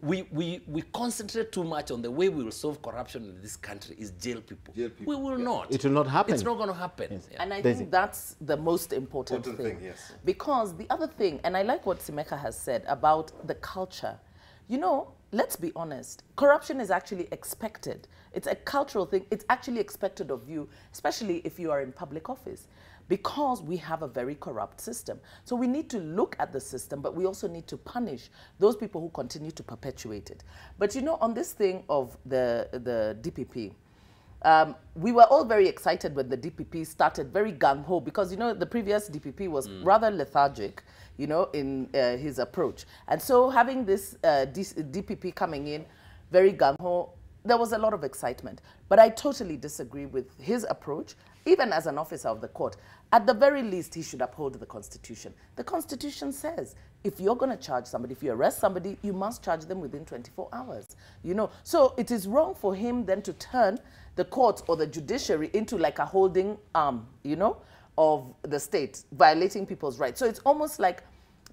We concentrate too much on the way we will solve corruption in this country is jail people. We will not. It will not happen. It's not going to happen. Yes. And I think that's the most important thing. Because the other thing, and I like what Simeka has said about the culture. You know, let's be honest. Corruption is actually expected. It's a cultural thing. It's actually expected of you, especially if you are in public office, because we have a very corrupt system. So we need to look at the system, but we also need to punish those people who continue to perpetuate it. But you know, on this thing of the DPP, we were all very excited when the DPP started, very gung-ho, because, you know, the previous DPP was rather lethargic, you know, in his approach. And so having this DPP coming in, very gung-ho, there was a lot of excitement. But I totally disagree with his approach, even as an officer of the court. At the very least, he should uphold the Constitution. The Constitution says, if you're going to charge somebody, if you arrest somebody, you must charge them within 24 hours. You know, so it is wrong for him then to turn the courts or the judiciary into like a holding arm, you know, of the state, violating people's rights. So it's almost like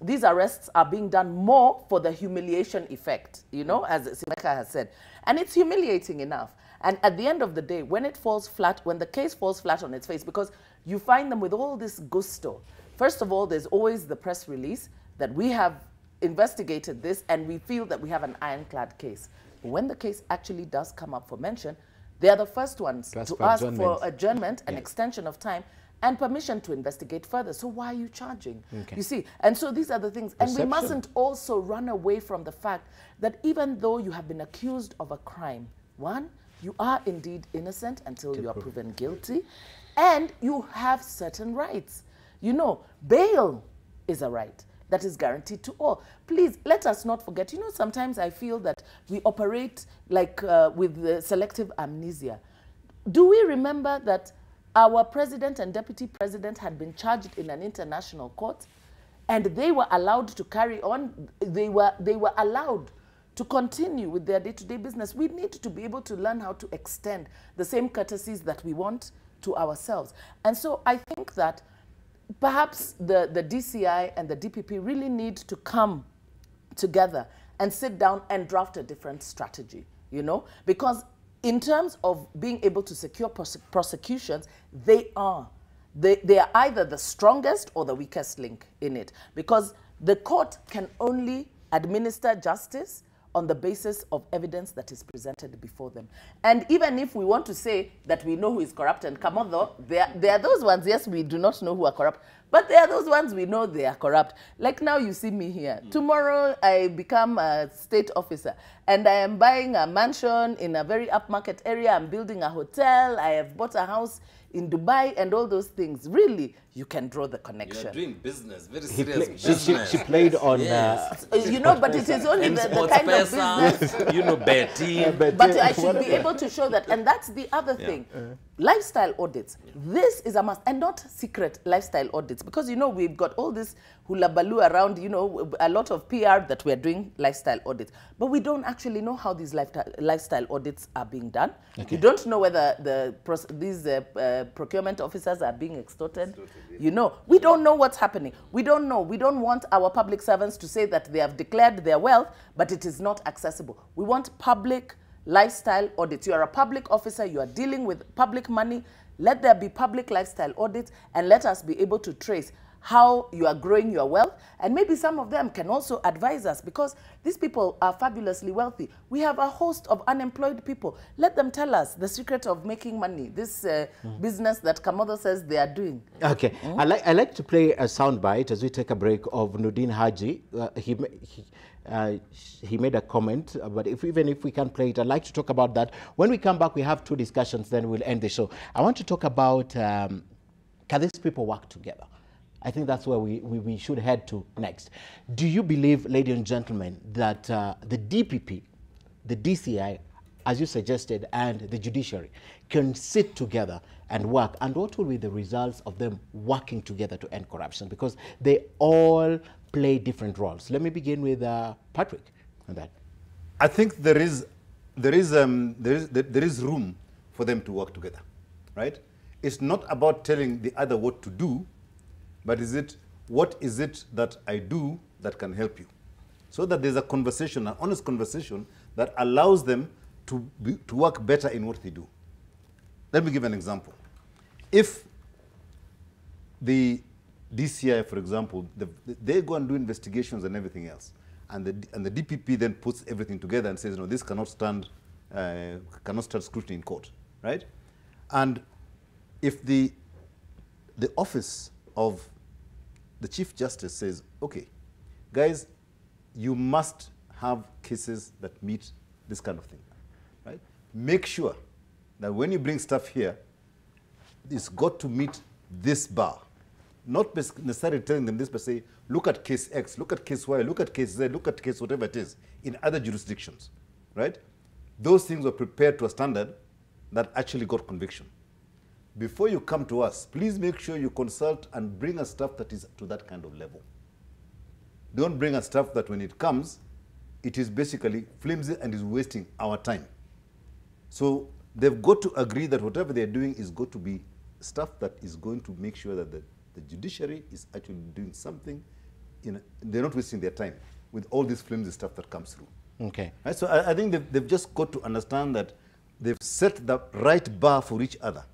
these arrests are being done more for the humiliation effect, you know, as Simeka has said. And it's humiliating enough. And at the end of the day, when it falls flat, when the case falls flat on its face, because you find them with all this gusto. First of all, there's always the press release that we have investigated this and we feel that we have an ironclad case. But when the case actually does come up for mention, they are the first ones to ask for adjournment, an extension of time, and permission to investigate further. So why are you charging? Okay. You see, and so these are the things. And we mustn't also run away from the fact that even though you have been accused of a crime, one, you are indeed innocent until you are proven guilty, and you have certain rights. You know, bail is a right that is guaranteed to all. Please, let us not forget, you know, sometimes I feel that we operate like with selective amnesia. Do we remember that our president and deputy president had been charged in an international court and they were allowed to carry on? They were allowed to continue with their day-to-day business. We need to be able to learn how to extend the same courtesies that we want to ourselves. And so I think that perhaps the DCI and the DPP really need to come together and sit down and draft a different strategy, you know, because in terms of being able to secure prosecutions, they are either the strongest or the weakest link in it, because the court can only administer justice on the basis of evidence that is presented before them. And even if we want to say that we know who is corrupt and Kamodo, there are those ones, yes, we do not know who are corrupt, but there are those ones we know they are corrupt. Like now you see me here. Tomorrow I become a state officer and I am buying a mansion in a very upmarket area. I'm building a hotel. I have bought a house in Dubai and all those things. Really, you can draw the connection. You're doing business, very serious business. She played on... Yes. You know, but it is only the kind of business. You know, betting. But I should be able to show that. And that's the other thing. Lifestyle audits. This is a must. And not secret lifestyle audits. Because, you know, we've got all this hula baloo around, you know, a lot of PR that we're doing lifestyle audits. But we don't actually know how these lifestyle audits are being done. Okay. You don't know whether these procurement officers are being extorted. You know, we don't know what's happening. We don't know. We don't want our public servants to say that they have declared their wealth, but it is not accessible. We want public lifestyle audits. You are a public officer. You are dealing with public money. Let there be public lifestyle audits, and let us be able to trace how you are growing your wealth. And maybe some of them can also advise us, because these people are fabulously wealthy. We have a host of unemployed people. Let them tell us the secret of making money, this business that Kamodo says they are doing. Okay, I like to play a soundbite as we take a break of Nudin Haji. He made a comment, but even if we can play it, I'd like to talk about that. When we come back, we have two discussions, then we'll end the show. I want to talk about, can these people work together? I think that's where we should head to next. Do you believe, ladies and gentlemen, that the DPP, the DCI, as you suggested, and the judiciary can sit together and work? And what will be the results of them working together to end corruption? Because they all play different roles. Let me begin with Patrick on that. I think there is room for them to work together, right? It's not about telling the other what to do, but what is it that I do that can help you? So that there's a conversation, an honest conversation that allows them to work better in what they do. Let me give an example. If the DCI, for example, they go and do investigations and everything else, and the DPP then puts everything together and says, no, this cannot stand scrutiny in court, right? And if the office of the Chief Justice says, okay, guys, you must have cases that meet this kind of thing, right? Make sure that when you bring stuff here, it's got to meet this bar. Not necessarily telling them this, but say, look at case X, look at case Y, look at case Z, look at case whatever it is in other jurisdictions, right? Those things were prepared to a standard that actually got conviction. Before you come to us, please make sure you consult and bring us stuff that is to that kind of level. Don't bring us stuff that when it comes, it is basically flimsy and is wasting our time. So they've got to agree that whatever they're doing is got to be stuff that is going to make sure that the judiciary is actually doing something. They're not wasting their time with all this flimsy stuff that comes through. Okay. Right? So I think they've just got to understand that they've set the right bar for each other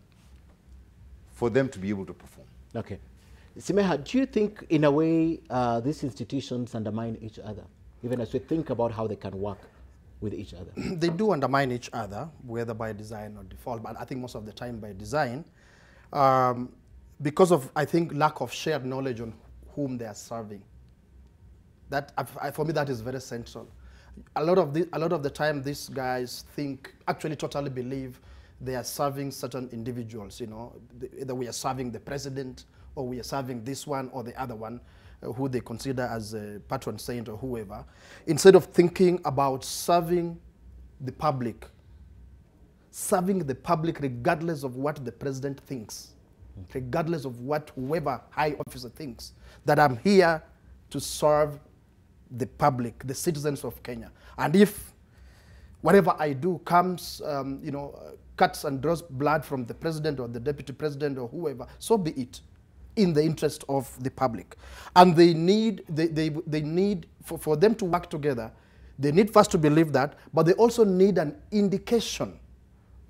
for them to be able to perform. Okay. Simeha, do you think, in a way, these institutions undermine each other, even as we think about how they can work with each other? They do undermine each other, whether by design or default, but I think most of the time by design, because of, I think, lack of shared knowledge on whom they are serving. That, for me, that is very central. A lot of the time, these guys actually totally believe they are serving certain individuals, you know, either we are serving the president or we are serving this one or the other one, who they consider as a patron saint or whoever, instead of thinking about serving the public regardless of what the president thinks, regardless of what whoever high officer thinks, that I'm here to serve the public, the citizens of Kenya. And if whatever I do comes, you know, cuts and draws blood from the president or the deputy president or whoever, so be it, in the interest of the public. And they need, for them to work together, they need first to believe that, but they also need an indication.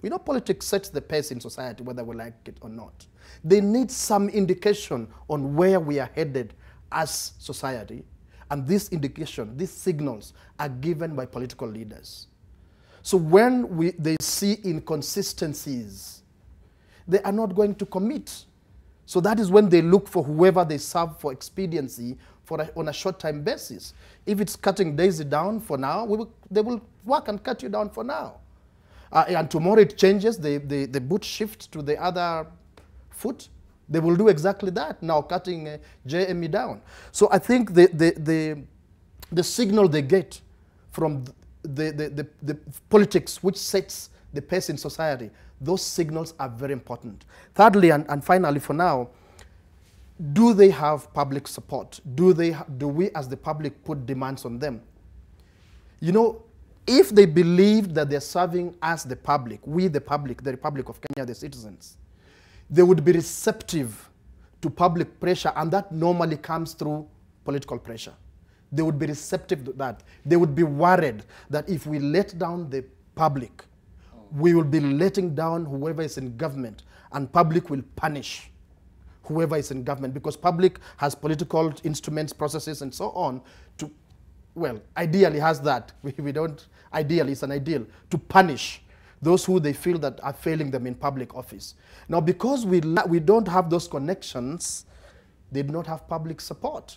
You know, politics sets the pace in society, whether we like it or not. They need some indication on where we are headed as society. And this indication, these signals are given by political leaders. So when they see inconsistencies, they are not going to commit. So that is when they look for whoever they serve for expediency on a short-time basis. If it's cutting Daisy down for now, they will work and cut you down for now. And tomorrow it changes, the boot shifts to the other foot. They will do exactly that, now cutting JME down. So I think the signal they get from the politics which sets the pace in society, those signals are very important. Thirdly, and finally for now, do they have public support? Do we as the public put demands on them? You know, if they believe that they're serving as the public, we the public, the Republic of Kenya, the citizens, they would be receptive to public pressure, and that normally comes through political pressure. They would be receptive to that. They would be worried that if we let down the public, we will be letting down whoever is in government, and public will punish whoever is in government, because public has political instruments, processes, and so on to, well, ideally has that. We don't, ideally, it's an ideal, to punish those who they feel that are failing them in public office. Now, because we don't have those connections, they do not have public support.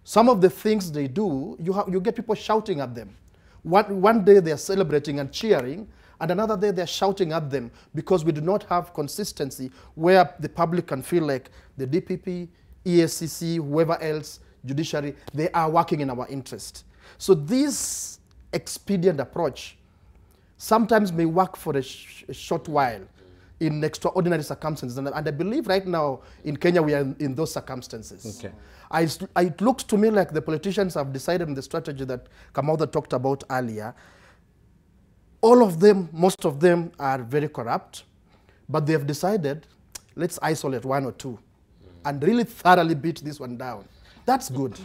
Some of the things they do, you get people shouting at them. One day they're celebrating and cheering, and another day they're shouting at them, because we do not have consistency where the public can feel like the DPP, ESCC, whoever else, judiciary, they are working in our interest. So this expedient approach sometimes may work for a short while in extraordinary circumstances. And I believe right now in Kenya we are in those circumstances. Okay. It looks to me like the politicians have decided on the strategy that Kamauda talked about earlier. All of them, most of them are very corrupt, but they have decided, let's isolate one or two and really thoroughly beat this one down. That's good.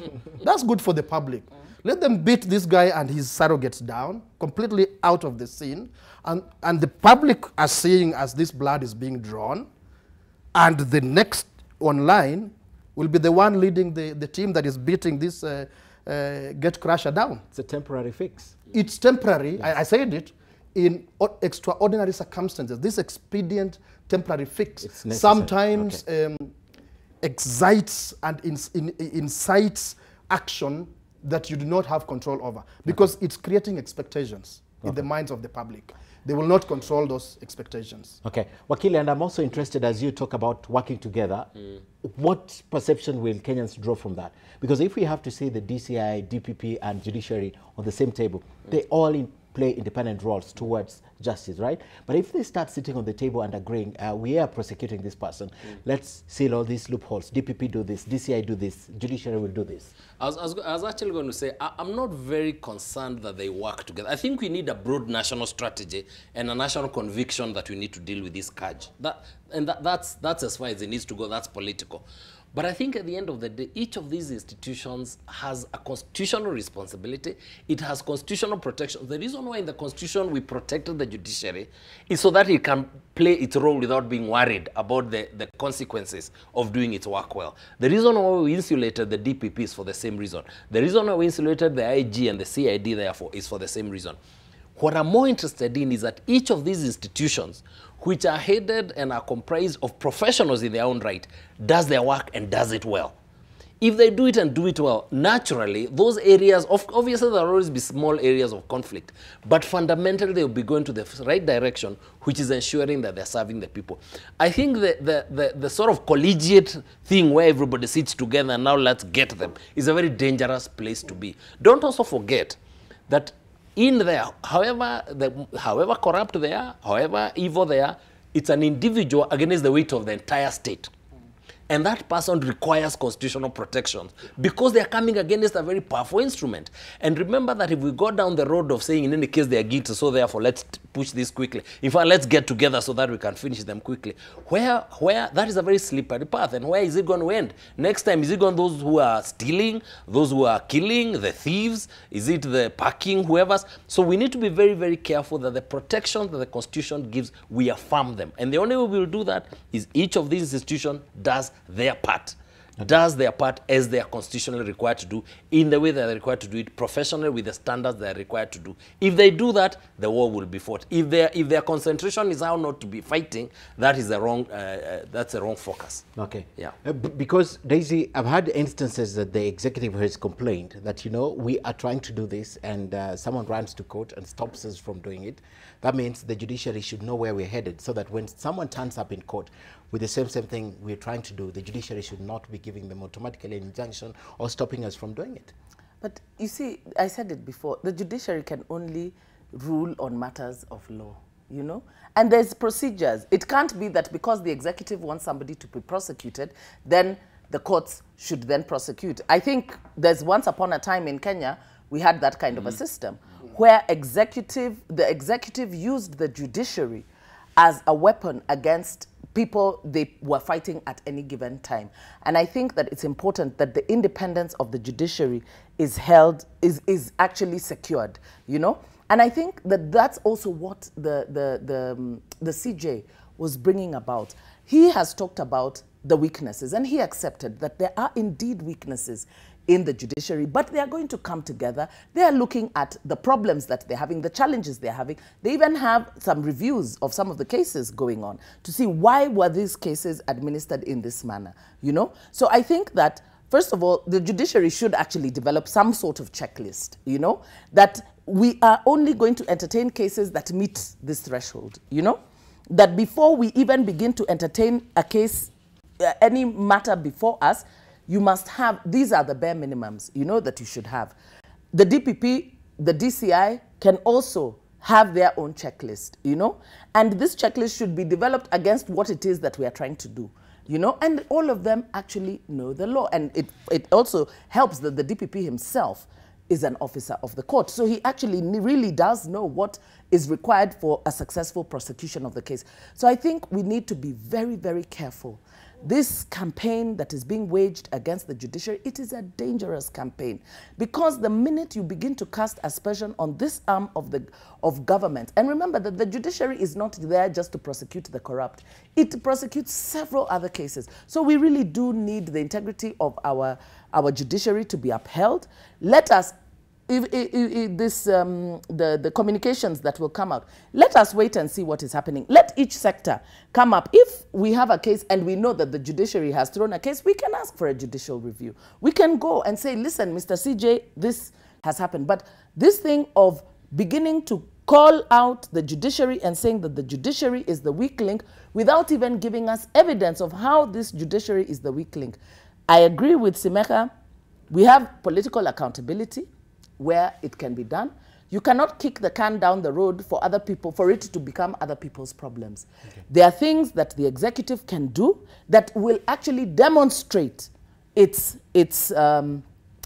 That's good for the public. Let them beat this guy and his surrogates down, completely out of the scene. And the public are seeing as this blood is being drawn. And the next online will be the one leading the team that is beating this Get Crusher down. It's a temporary fix. It's temporary. Yes. I said it. In extraordinary circumstances, this expedient temporary fix sometimes excites and incites action that you do not have control over, because it's creating expectations in the minds of the public. They will not control those expectations. Okay. Wakili, and I'm also interested, as you talk about working together, what perception will Kenyans draw from that? Because if we have to say the DCI, DPP, and judiciary on the same table, they all play independent roles towards justice, right? But if they start sitting on the table and agreeing, we are prosecuting this person, let's seal all these loopholes. DPP do this, DCI do this, judiciary will do this. I was actually going to say, I'm not very concerned that they work together. I think we need a broad national strategy and a national conviction that we need to deal with this scourge. That's as far as it needs to go. That's political. But I think at the end of the day, each of these institutions has a constitutional responsibility. It has constitutional protection. The reason why in the Constitution we protected the judiciary is so that it can play its role without being worried about the consequences of doing its work well. The reason why we insulated the DPP is for the same reason. The reason why we insulated the IG and the CID, therefore, is for the same reason. What I'm more interested in is that each of these institutions, which are headed and are comprised of professionals in their own right, does their work and does it well. If they do it and do it well, naturally, those areas, obviously there will always be small areas of conflict, but fundamentally they will be going to the right direction, which is ensuring that they're serving the people. I think the sort of collegiate thing where everybody sits together and now let's get them is a very dangerous place to be. Don't also forget that in there, however corrupt they are, however evil they are, it's an individual against the weight of the entire state. And that person requires constitutional protections because they are coming against a very powerful instrument. And remember that if we go down the road of saying in any case they are guilty, so therefore let's push this quickly. In fact, let's get together so that we can finish them quickly. Where that is a very slippery path. And where is it going to end? Next time, is it going to those who are stealing, those who are killing, the thieves? Is it the packing, whoever's? So we need to be very, very careful that the protections that the Constitution gives, we affirm them. And the only way we will do that is each of these institutions does their part. Does their part as they are constitutionally required to do, in the way they are required to do it, professionally with the standards they are required to do. If they do that, the war will be fought. If their concentration is how not to be fighting, that is the wrong, that's the wrong focus. Okay. Yeah. Because, Daisy, I've had instances that the executive has complained that, you know, we are trying to do this and someone runs to court and stops us from doing it. That means the judiciary should know where we're headed so that when someone turns up in court with the same thing we're trying to do, the judiciary should not be giving them automatically an injunction or stopping us from doing it. But you see, I said it before, the judiciary can only rule on matters of law, you know? And there's procedures. It can't be that because the executive wants somebody to be prosecuted, then the courts should then prosecute. I think there's once upon a time in Kenya, we had that kind of a system where the executive used the judiciary as a weapon against people they were fighting at any given time. And I think that it's important that the independence of the judiciary is actually secured, you know? And I think that that's also what the CJ was bringing about. He has talked about the weaknesses, and he accepted that there are indeed weaknesses in the judiciary, but they are going to come together. They are looking at the problems that they're having, the challenges they're having. They even have some reviews of some of the cases going on to see why were these cases administered in this manner, you know? So I think that, first of all, the judiciary should actually develop some sort of checklist, you know, that we are only going to entertain cases that meet this threshold, you know? That before we even begin to entertain a case, any matter before us, you must have, these are the bare minimums, you know, that you should have. The DPP, the DCI can also have their own checklist, you know, and this checklist should be developed against what it is that we are trying to do, you know, and all of them actually know the law. And it also helps that the DPP himself is an officer of the court. So he actually really does know what is required for a successful prosecution of the case. So I think we need to be very, very careful. This campaign that is being waged against the judiciary, it is a dangerous campaign because the minute you begin to cast aspersion on this arm of government, and remember that the judiciary is not there just to prosecute the corrupt, it prosecutes several other cases. So we really do need the integrity of our judiciary to be upheld. Let us, the communications that will come out, let us wait and see what is happening. Let each sector come up. If we have a case and we know that the judiciary has thrown a case, we can ask for a judicial review. We can go and say, listen, Mr. CJ, this has happened. But this thing of beginning to call out the judiciary and saying that the judiciary is the weak link without even giving us evidence of how this judiciary is the weak link. I agree with Simeka. We have political accountability where it can be done. You cannot kick the can down the road for other people, for it to become other people's problems. Okay. There are things that the executive can do that will actually demonstrate its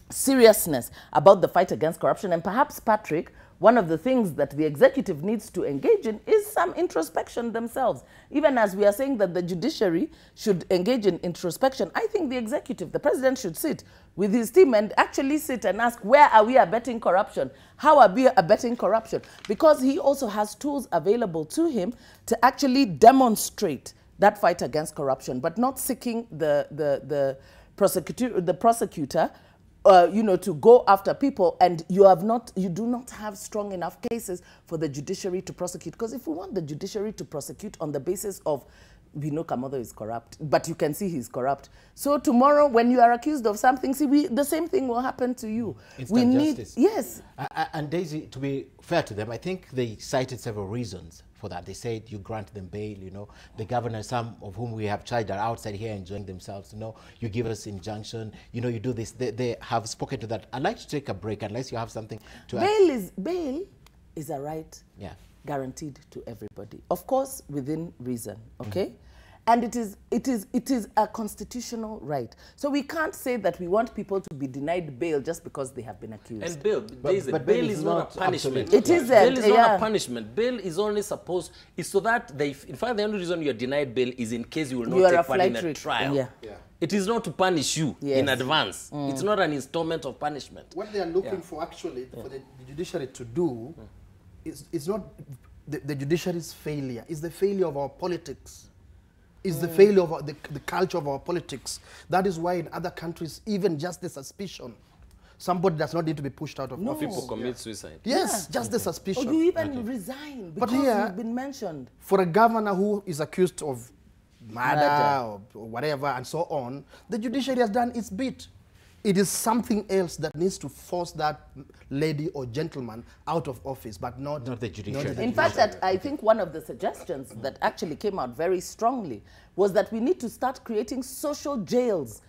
seriousness about the fight against corruption. And perhaps, Patrick, one of the things that the executive needs to engage in is some introspection themselves. Even as we are saying that the judiciary should engage in introspection, I think the executive, the president, should sit with his team and actually sit and ask, where are we abetting corruption? How are we abetting corruption? Because he also has tools available to him to actually demonstrate that fight against corruption, but not seeking the prosecutor to go after people, and you do not have strong enough cases for the judiciary to prosecute. Because if we want the judiciary to prosecute on the basis of, we know Kamodo is corrupt, but you can see he's corrupt. So tomorrow, when you are accused of something, the same thing will happen to you. Instant justice. Yes. And Daisy, to be fair to them, I think they cited several reasons for that. They said you grant them bail, the governor, some of whom we have charged, are outside here enjoying themselves, you give us injunction, you do this. They have spoken to that. I'd like to take a break unless you have something to add. Bail is a right guaranteed to everybody. Of course, within reason, okay? Mm-hmm. And it is a constitutional right. So we can't say that we want people to be denied bail just because they have been accused. And bail, bail is not a punishment. It isn't. Bail is not a punishment. Bail is only supposed, is so that in fact, the only reason you're denied bail is in case you will not take part in a trial. Yeah. Yeah. It is not to punish you in advance. It's not an installment of punishment. What they are looking for, actually, for the judiciary to do, is not the judiciary's failure. It's the failure of our politics. Is the failure of the culture of our politics. That is why in other countries, even just the suspicion, somebody does not need to be pushed out of office. People commit suicide. Yes, just the suspicion. Or you even resign because you've been mentioned. For a governor who is accused of murder or whatever and so on, the judiciary has done its bit. It is something else that needs to force that lady or gentleman out of office, but not the judiciary. In fact, I think one of the suggestions that actually came out very strongly was that we need to start creating social jails,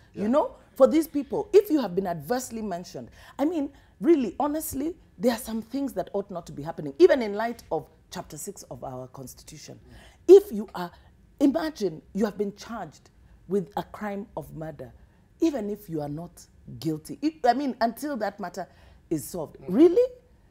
for these people. If you have been adversely mentioned, I mean, really, honestly, there are some things that ought not to be happening, even in light of Chapter 6 of our Constitution. If you are, imagine you have been charged with a crime of murder, even if you are not guilty. I mean, until that matter is solved. Really?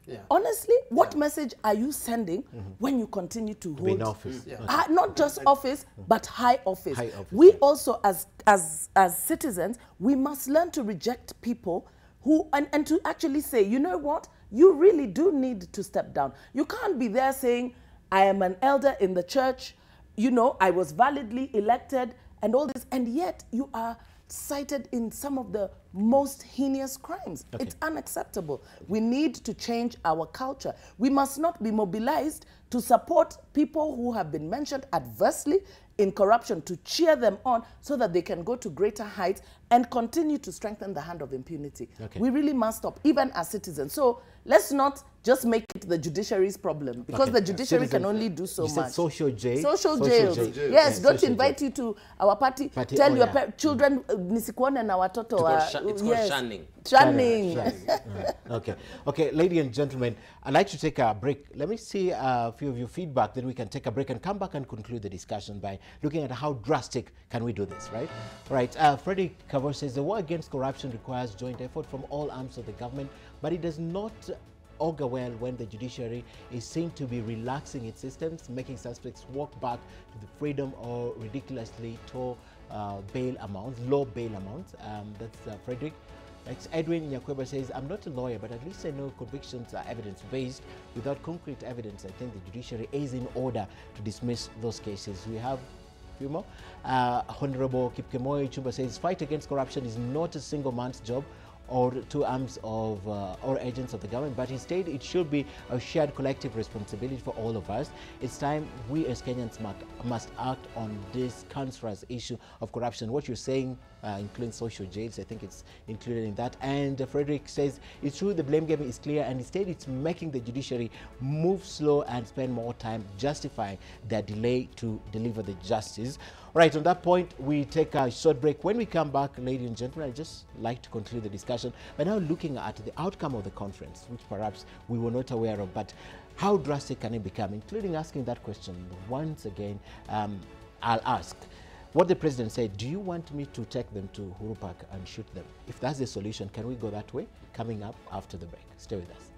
Yeah. Honestly, what message are you sending when you continue to hold in office? Not just office, but high office. We also, as citizens, we must learn to reject people who and to actually say, you know what, you really do need to step down. You can't be there saying, I am an elder in the church, I was validly elected and all this, and yet you are cited in some of the most heinous crimes. Okay. It's unacceptable. We need to change our culture. We must not be mobilized to support people who have been mentioned adversely in corruption, to cheer them on so that they can go to greater heights and continue to strengthen the hand of impunity. Okay. We really must stop, even as citizens. So let's not just make it the judiciary's problem, because the judiciary can only do so much. Social jails. Social jails. Yes, don't invite you to our party. Tell your children, nisikuone na watoto. It's called shunning. Shunning. Okay, ladies and gentlemen, I'd like to take a break. Let me see a few of your feedback, then we can take a break and come back and conclude the discussion by looking at how drastic can we do this, right? Right. Freddie Cover says the war against corruption requires joint effort from all arms of the government, but it does not augur well when the judiciary is seen to be relaxing its systems, making suspects walk back to the freedom or ridiculously low bail amounts. That's Frederick. Next, Edwin Nyakweba says, I'm not a lawyer, but at least I know convictions are evidence-based. Without concrete evidence, I think the judiciary is in order to dismiss those cases. We have a few more. Honorable Kipkemoy Chumba says, fight against corruption is not a single man's job or two arms of or agents of the government, but instead it should be a shared collective responsibility for all of us. It's time we as Kenyans must act on this cancerous issue of corruption. What you're saying includes social jails. I think it's included in that. And Frederick says it's true, the blame game is clear, and instead it's making the judiciary move slow and spend more time justifying their delay to deliver the justice. Right, on that point, we take a short break. When we come back, ladies and gentlemen, I'd just like to conclude the discussion by now looking at the outcome of the conference, which perhaps we were not aware of, but how drastic can it become, including asking that question once again. I'll ask what the president said. Do you want me to take them to Uhuru Park and shoot them? If that's the solution, can we go that way? Coming up after the break. Stay with us.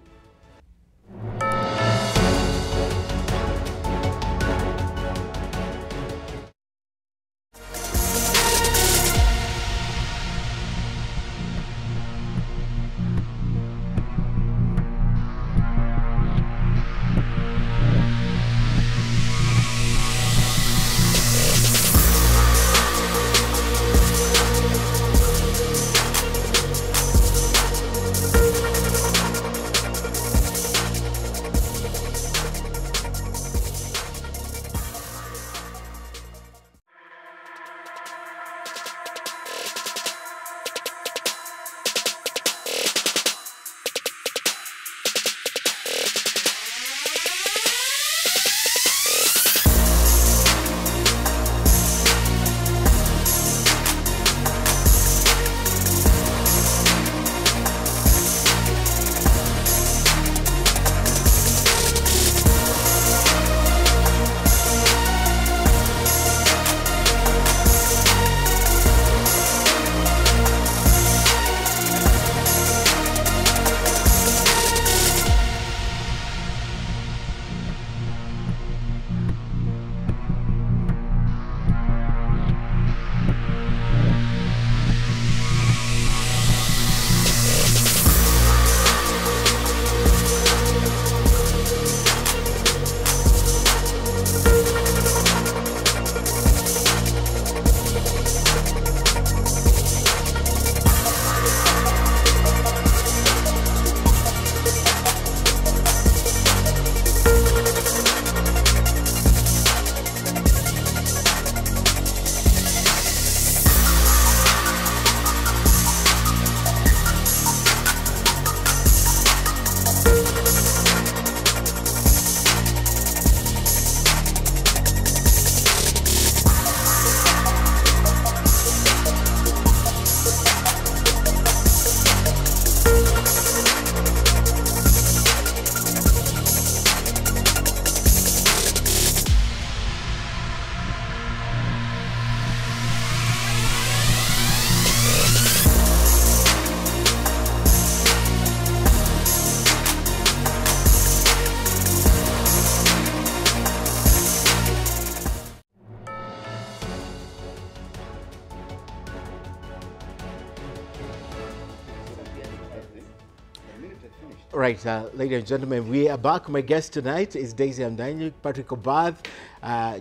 Right, ladies and gentlemen, we are back. My guest tonight is Daisy Amdanyi, Patrick Obath,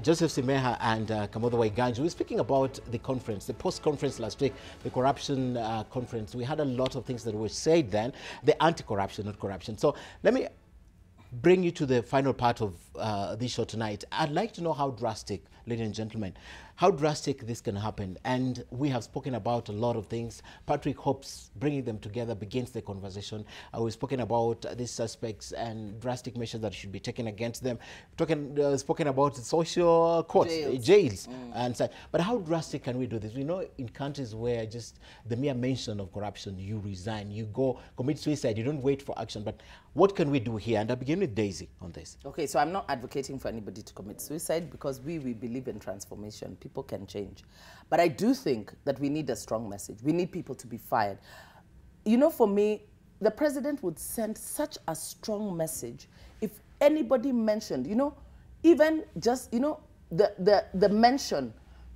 Joseph Simeha, and Kamodo Waiganji. We're speaking about the conference, the post-conference last week, the corruption conference. We had a lot of things that were said then, the anti-corruption, not corruption. So let me bring you to the final part of this show tonight. I'd like to know how drastic, ladies and gentlemen, how drastic this can happen. And we have spoken about a lot of things. Patrick hopes bringing them together begins the conversation. We've spoken about these suspects and drastic measures that should be taken against them. Spoken about social courts, jails and such. But how drastic can we do this? We know in countries where just the mere mention of corruption, you resign, you go commit suicide, you don't wait for action. But what can we do here? And I'll begin with Daisy on this. Okay, so I'm not advocating for anybody to commit suicide because we believe in transformation. People can change. But I do think that we need a strong message. We need people to be fired. You know, for me, the president would send such a strong message if anybody mentioned, you know, even just, you know, the mention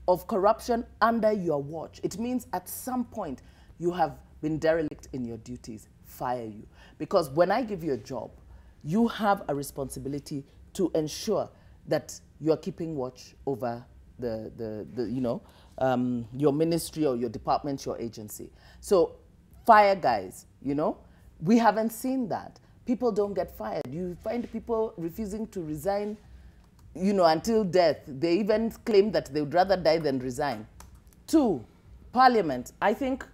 of corruption under your watch. It means at some point you have been derelict in your duties. Fire you. Because when I give you a job, you have a responsibility to ensure that you're keeping watch over your ministry or your department, your agency. So fire guys, you know, we haven't seen that. People don't get fired. You find people refusing to resign, you know, until death. They even claim that they would rather die than resign. 2, Parliament. I think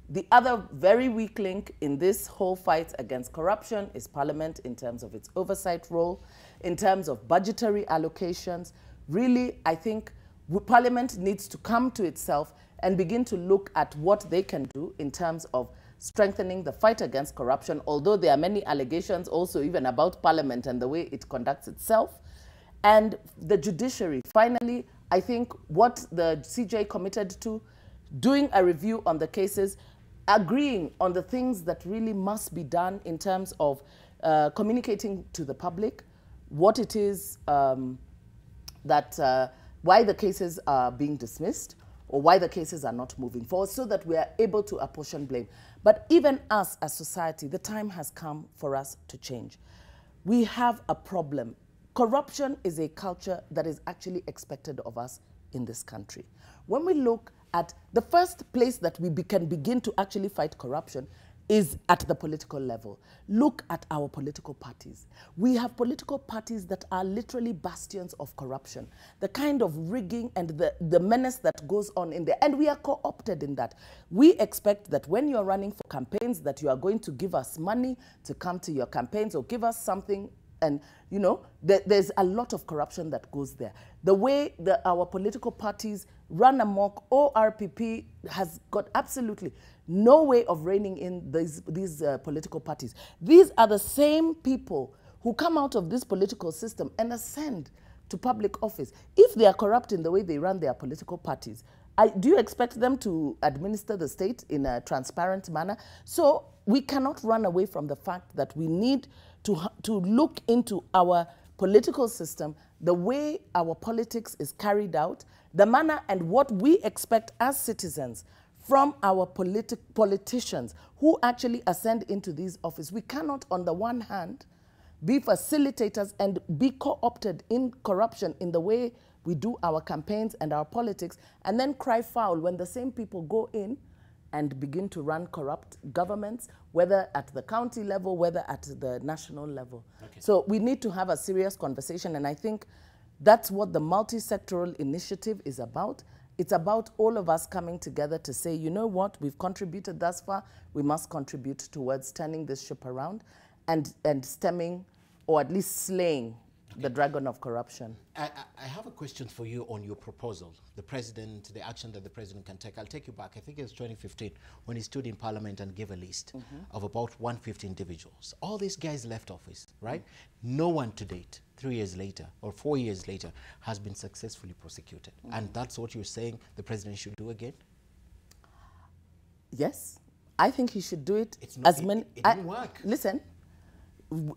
the other very weak link in this whole fight against corruption is Parliament in terms of its oversight role, in terms of budgetary allocations. Really, I think Parliament needs to come to itself and begin to look at what they can do in terms of strengthening the fight against corruption, although there are many allegations also even about Parliament and the way it conducts itself. And the judiciary, finally, I think what the CJ committed to, doing a review on the cases, agreeing on the things that really must be done in terms of communicating to the public what it is why the cases are being dismissed or why the cases are not moving forward, so that we are able to apportion blame. But even us as society, the time has come for us to change. We have a problem. Corruption is a culture that is actually expected of us in this country. When we look at the first place that we can begin to actually fight corruption is at the political level. Look at our political parties. We have political parties that are literally bastions of corruption. The kind of rigging and the menace that goes on in there. And we are co-opted in that. We expect that when you're running for campaigns that you are going to give us money to come to your campaigns or give us something. And, you know, there's a lot of corruption that goes there. The way our political parties run amok, ORPP has got absolutely no way of reining in these political parties. These are the same people who come out of this political system and ascend to public office. If they are corrupt in the way they run their political parties, do you expect them to administer the state in a transparent manner? So we cannot run away from the fact that we need to look into our political system, the way our politics is carried out, the manner and what we expect as citizens from our politicians who actually ascend into these offices. We cannot, on the one hand, be facilitators and be co-opted in corruption in the way we do our campaigns and our politics, and then cry foul when the same people go in and begin to run corrupt governments, whether at the county level, whether at the national level. Okay. So we need to have a serious conversation, and I think that's what the multi-sectoral initiative is about. It's about all of us coming together to say, you know what, we've contributed thus far, we must contribute towards turning this ship around and stemming, or at least slaying, the dragon of corruption. I have a question for you on your proposal. The president, the action that the president can take. I'll take you back. I think it was 2015 when he stood in Parliament and gave a list of about 150 individuals. All these guys left office, right? No one to date, 3 years later or 4 years later, has been successfully prosecuted. And that's what you're saying the president should do again? Yes. I think he should do it. It's not, it didn't work. Listen.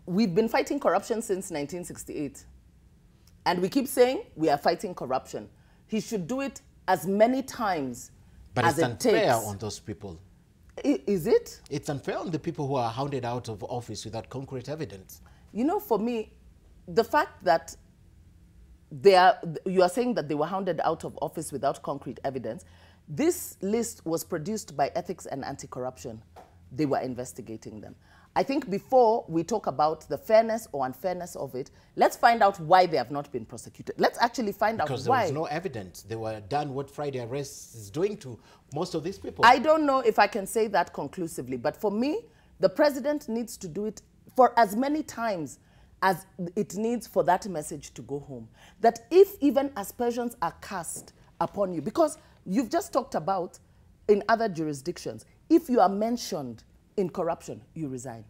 We've been fighting corruption since 1968. And we keep saying we are fighting corruption. He should do it as many times as it takes. But it's unfair on those people. Is it? It's unfair on the people who are hounded out of office without concrete evidence. You know, for me, the fact that you are saying that they were hounded out of office without concrete evidence, this list was produced by Ethics and Anti-Corruption. They were investigating them. I think before we talk about the fairness or unfairness of it, let's find out why they have not been prosecuted. Let's actually find out why. Because there was no evidence. They were done what Friday arrest is doing to most of these people. I don't know if I can say that conclusively, but for me, the president needs to do it for as many times as it needs for that message to go home. That if even aspersions are cast upon you, because you've just talked about in other jurisdictions, if you are mentioned in corruption, you resign.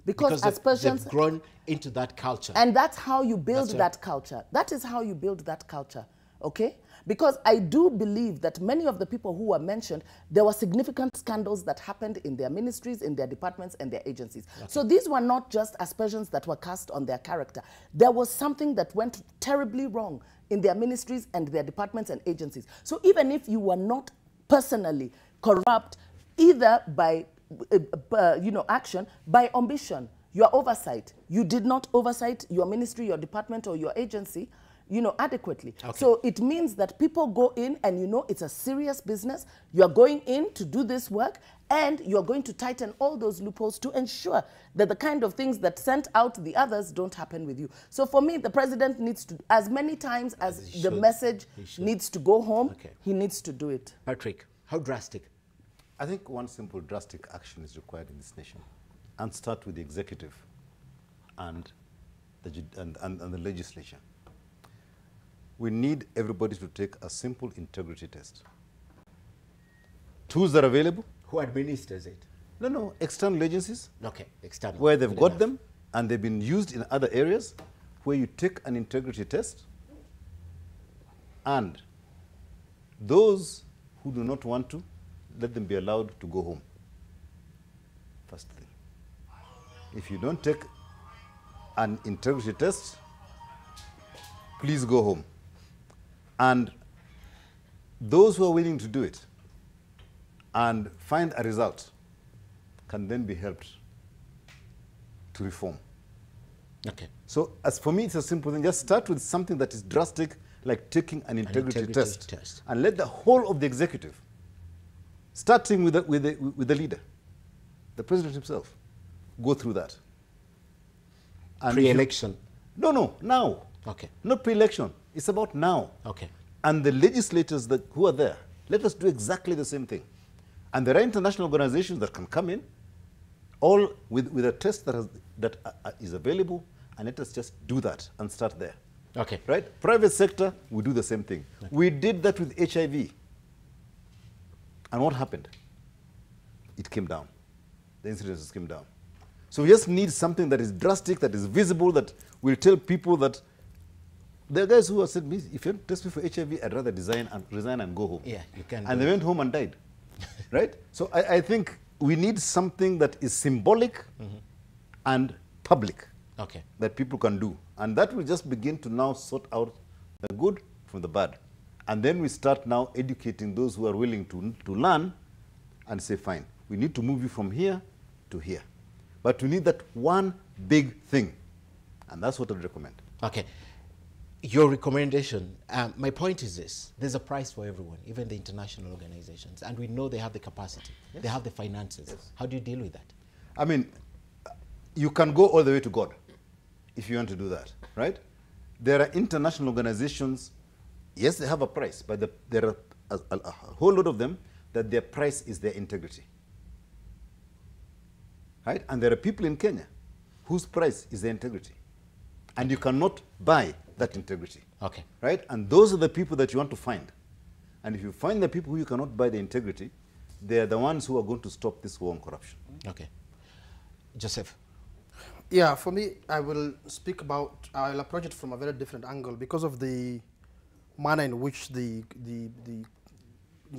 Because aspersions they've grown into that culture. And that's how you build that culture. That is how you build that culture, okay? Because I do believe that many of the people who were mentioned, there were significant scandals that happened in their ministries, in their departments, and their agencies. Okay. So these were not just aspersions that were cast on their character. There was something that went terribly wrong in their ministries and their departments and agencies. So even if you were not personally corrupt, either by action, by omission, your oversight. You did not oversight your ministry, your department, or your agency, adequately. Okay. So it means that people go in and it's a serious business. You're going in to do this work and you're going to tighten all those loopholes to ensure that the kind of things that sent out the others don't happen with you. So for me, the president needs to, as many times as the message needs to go home, he needs to do it. Patrick, how drastic? I think one simple drastic action is required in this nation, and start with the executive and the legislature. we need everybody to take a simple integrity test. Tools are available. Who administers it? No, external agencies. Okay, external. Where they've Good got enough. them and they've been used in other areas where you take an integrity test and those who do not want to, let them be allowed to go home. First thing. If you don't take an integrity test, please go home. And those who are willing to do it and find a result can then be helped to reform. Okay. So as for me, it's a simple thing. Just start with something that is drastic, like taking an integrity test. And let the whole of the executive, starting with the leader, the president himself, go through that. Pre-election? No, now. Okay. Not pre-election. It's about now. Okay. And the legislators who are there, let us do exactly the same thing. And there are international organizations that can come in, all with a test that is available, and let us just do that and start there. Okay. Right? Private sector, we do the same thing. Okay. We did that with HIV. And what happened? It came down. The incidences came down. So we just need something that is drastic, that is visible, that will tell people that there are guys who have said, if you don't test me for HIV, I'd rather resign and go home. Yeah, you can. And they went home and died. Right? So I think we need something that is symbolic and public. Okay. That people can do. And that will just begin to now sort out the good from the bad. And then we start now educating those who are willing to learn and say, fine, we need to move you from here to here. But we need that one big thing. And that's what I would recommend. Okay. Your recommendation, my point is this. There's a price for everyone, even the international organizations. And we know they have the capacity. Yes. They have the finances. Yes. How do you deal with that? I mean, you can go all the way to God if you want to do that, right? There are international organizations, yes, they have a price, but there are a whole lot of them that their price is their integrity. Right? And there are people in Kenya whose price is their integrity. And you cannot buy that integrity. Okay. Right? And those are the people that you want to find. And if you find the people who you cannot buy the integrity, they are the ones who are going to stop this war on corruption. Okay. Joseph. Yeah, for me, I'll approach it from a very different angle because of the manner in which the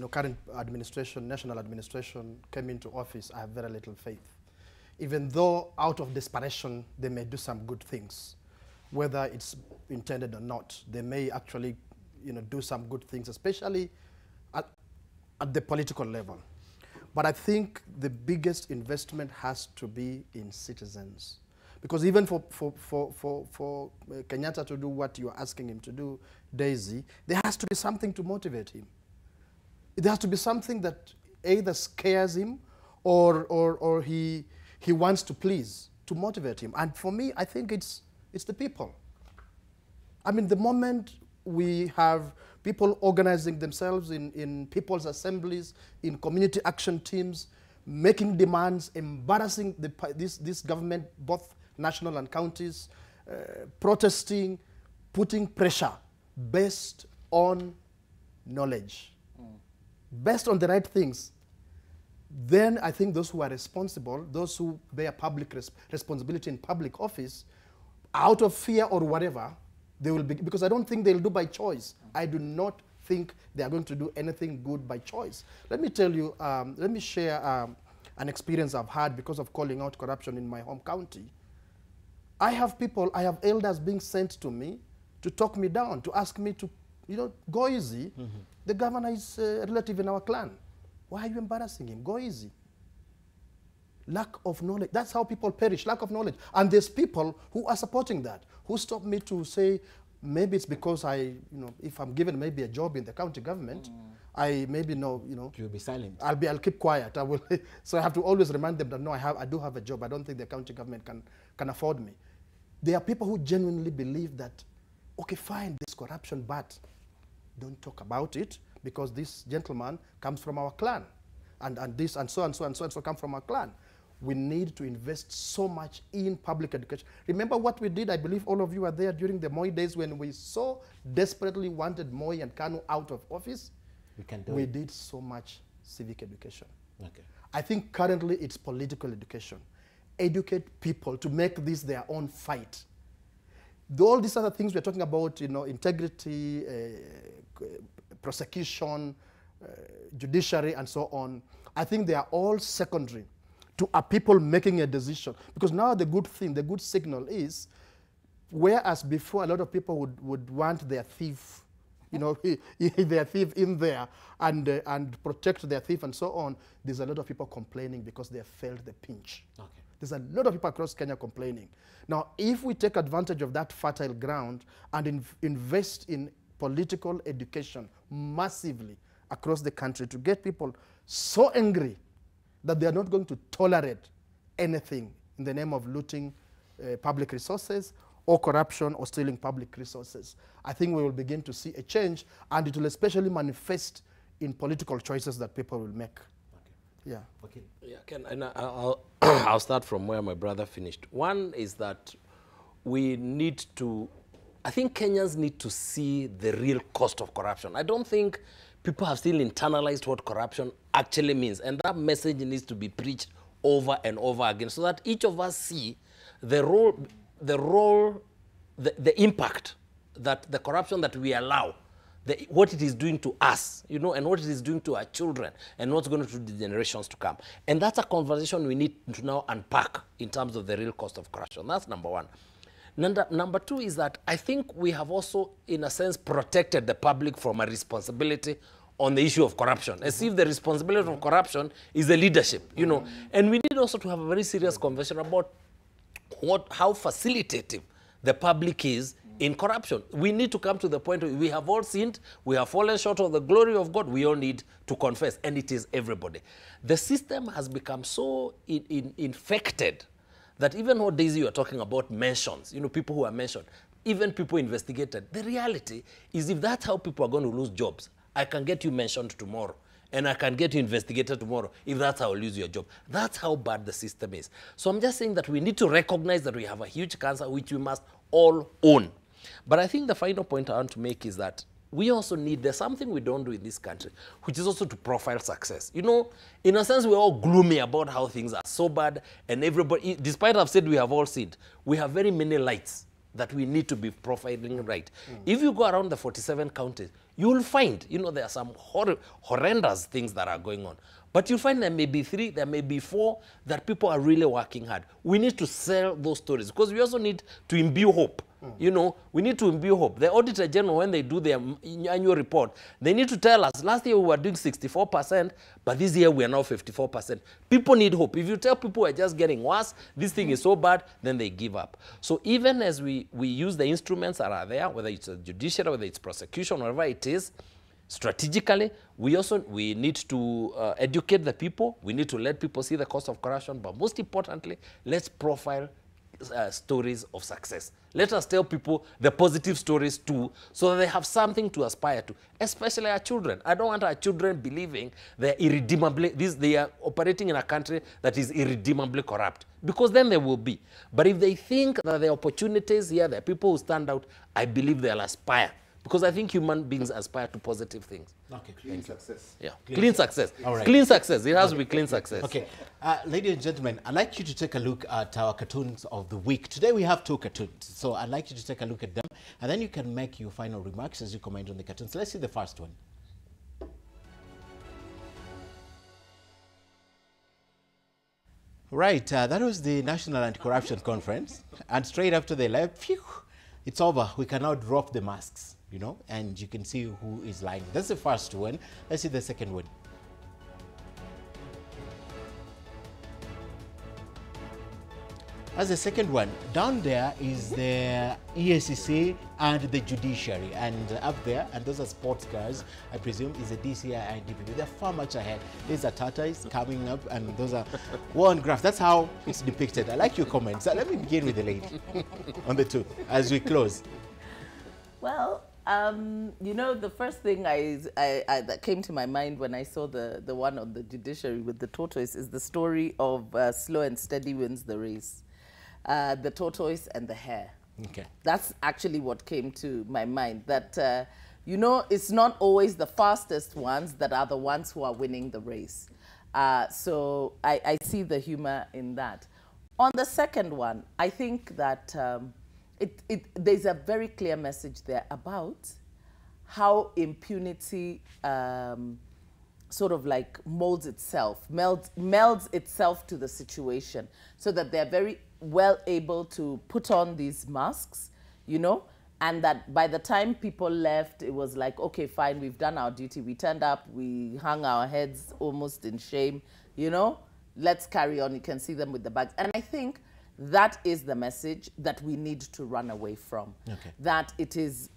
current administration, national administration, came into office. I have very little faith. Even though out of desperation, they may do some good things, whether it's intended or not. They may actually, do some good things, especially at the political level. But I think the biggest investment has to be in citizens. Because even for Kenyatta to do what you're asking him to do, Daisy, there has to be something to motivate him. There has to be something that either scares him or he wants to please, to motivate him. And for me, I think it's the people. I mean, the moment we have people organizing themselves in people's assemblies, in community action teams, making demands, embarrassing this government, both national and counties, protesting, putting pressure based on knowledge, based on the right things, then I think those who are responsible, those who bear public responsibility in public office, out of fear or whatever, they will be, because I don't think they'll do by choice. I do not think they are going to do anything good by choice. Let me tell you, let me share an experience I've had because of calling out corruption in my home county. I have elders being sent to me to talk me down, to ask me to, go easy. The governor is a relative in our clan. Why are you embarrassing him? Go easy. Lack of knowledge. That's how people perish, lack of knowledge. And there's people who are supporting that, who stop me to say, maybe it's because if I'm given maybe a job in the county government, I maybe know, You'll be silent. I'll keep quiet. I will. So I have to always remind them that no, I do have a job. I don't think the county government can afford me. There are people who genuinely believe that, okay, fine, there's corruption, but don't talk about it because this gentleman comes from our clan, and this and so and so and so and so come from our clan. we need to invest so much in public education. Remember what we did? I believe all of you were there during the Moi days when we so desperately wanted Moi and Kanu out of office. We did so much civic education. Okay. I think currently it's political education. Educate people to make this their own fight. All these other things we're talking about, you know, integrity, prosecution, judiciary, and so on, I think they are all secondary to a people making a decision. Because now the good thing, the good signal is, whereas before a lot of people would want their thief, you know, their thief in there and protect their thief and so on, there's a lot of people complaining because they have felt the pinch. Okay. There's a lot of people across Kenya complaining. Now, if we take advantage of that fertile ground and invest in political education massively across the country to get people so angry that they are not going to tolerate anything in the name of looting public resources or corruption or stealing public resources, I think we will begin to see a change, and it will especially manifest in political choices that people will make. Yeah. Okay. Yeah, and I'll start from where my brother finished. One is that we need to, I think Kenyans need to see the real cost of corruption. I don't think people have still internalized what corruption actually means, and that message needs to be preached over and over again so that each of us see the impact that the corruption that we allow, what it is doing to us, you know, and what it is doing to our children, and what's going to do to the generations to come. And that's a conversation we need to now unpack in terms of the real cost of corruption. That's number one. Number two is that I think we have also, in a sense, protected the public from a responsibility on the issue of corruption, as if the responsibility of corruption is the leadership, you know. And we need also to have a very serious conversation about how facilitative the public is in corruption. We need to come to the point where we have all sinned, we have fallen short of the glory of God, we all need to confess, and it is everybody. The system has become so infected that even what Daisy you are talking about mentions, you know, people who are mentioned, even people investigated. The reality is, if that's how people are going to lose jobs, I can get you mentioned tomorrow, and I can get you investigated tomorrow if that's how you lose your job. That's how bad the system is. So I'm just saying that we need to recognize that we have a huge cancer which we must all own. But I think the final point I want to make is that we also need, there's something we don't do in this country, which is also to profile success. You know, in a sense, we're all gloomy about how things are so bad, and everybody, despite I've said we have all sinned, we have very many lights that we need to be profiling right. If you go around the 47 counties, you will find, you know, there are some horrendous things that are going on. But you'll find there may be 3, there may be 4 that people are really working hard. We need to sell those stories because we also need to imbue hope. You know, we need to imbue hope. The Auditor General, when they do their annual report, they need to tell us, last year we were doing 64%, but this year we are now 54%. People need hope. If you tell people we're just getting worse, this thing is so bad, then they give up. So even as we use the instruments that are there, whether it's a judiciary, whether it's prosecution, whatever it is, strategically, we need to educate the people. We need to let people see the cost of corruption. But most importantly, let's profile stories of success. Let us tell people the positive stories too, so that they have something to aspire to, especially our children. I don't want our children believing they're irredeemably, they are operating in a country that is irredeemably corrupt, because then they will be. But if they think that the opportunities here, there are people who stand out, I believe they'll aspire. Because I think human beings aspire to positive things. Okay. Clean success. Yeah, clean success. All right. Clean success. It has to be clean success. Okay. Ladies and gentlemen, I'd like you to take a look at our cartoons of the week. Today we have 2 cartoons. So I'd like you to take a look at them, and then you can make your final remarks as you comment on the cartoons. Let's see the first one. Right. That was the National Anti-Corruption Conference. And straight after they left, phew, it's over. We can now drop the masks, you know, and you can see who is lying. That's the first one. Let's see the second one. As the second one, down there is the EACC and the judiciary, and up there, and those are sports cars, I presume, is the DCI and DPP. They're far much ahead. There's a tortoise coming up, and those are one graph. That's how it's depicted. I like your comments. Let me begin with the lady on the 2 as we close. Well, You know, the first thing that came to my mind when I saw the one on the judiciary with the tortoise is the story of slow and steady wins the race. The tortoise and the hare. Okay. That's actually what came to my mind, that, you know, it's not always the fastest ones that are the ones who are winning the race. So I see the humor in that. On the second one, I think that there's a very clear message there about how impunity sort of like molds itself, melds itself to the situation, so that they're very well able to put on these masks, you know, and that by the time people left, it was like, okay, fine, we've done our duty. We turned up, we hung our heads almost in shame, you know, let's carry on. You can see them with the bags. And I think that is the message that we need to run away from. Okay. That it is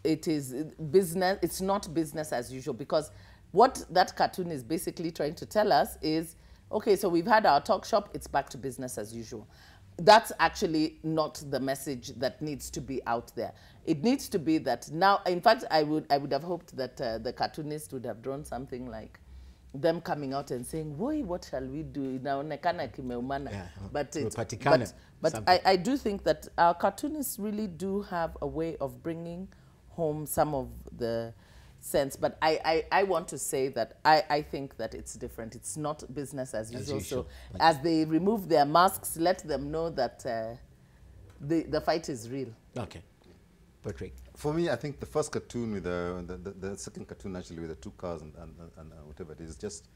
business, it's not business as usual, because what that cartoon is basically trying to tell us is, okay, so we've had our talk shop, it's back to business as usual. That's actually not the message that needs to be out there. It needs to be that now, in fact, I would have hoped that the cartoonist would have drawn something like them coming out and saying, "Woi, what shall we do?" Yeah, but I do think that our cartoonists really do have a way of bringing home some of the sense. But I want to say that I think that it's different. It's not business as usual. So as they remove their masks, let them know that the fight is real. Okay. Patrick. For me, I think the first cartoon with the second cartoon actually with the two cars and whatever it is, just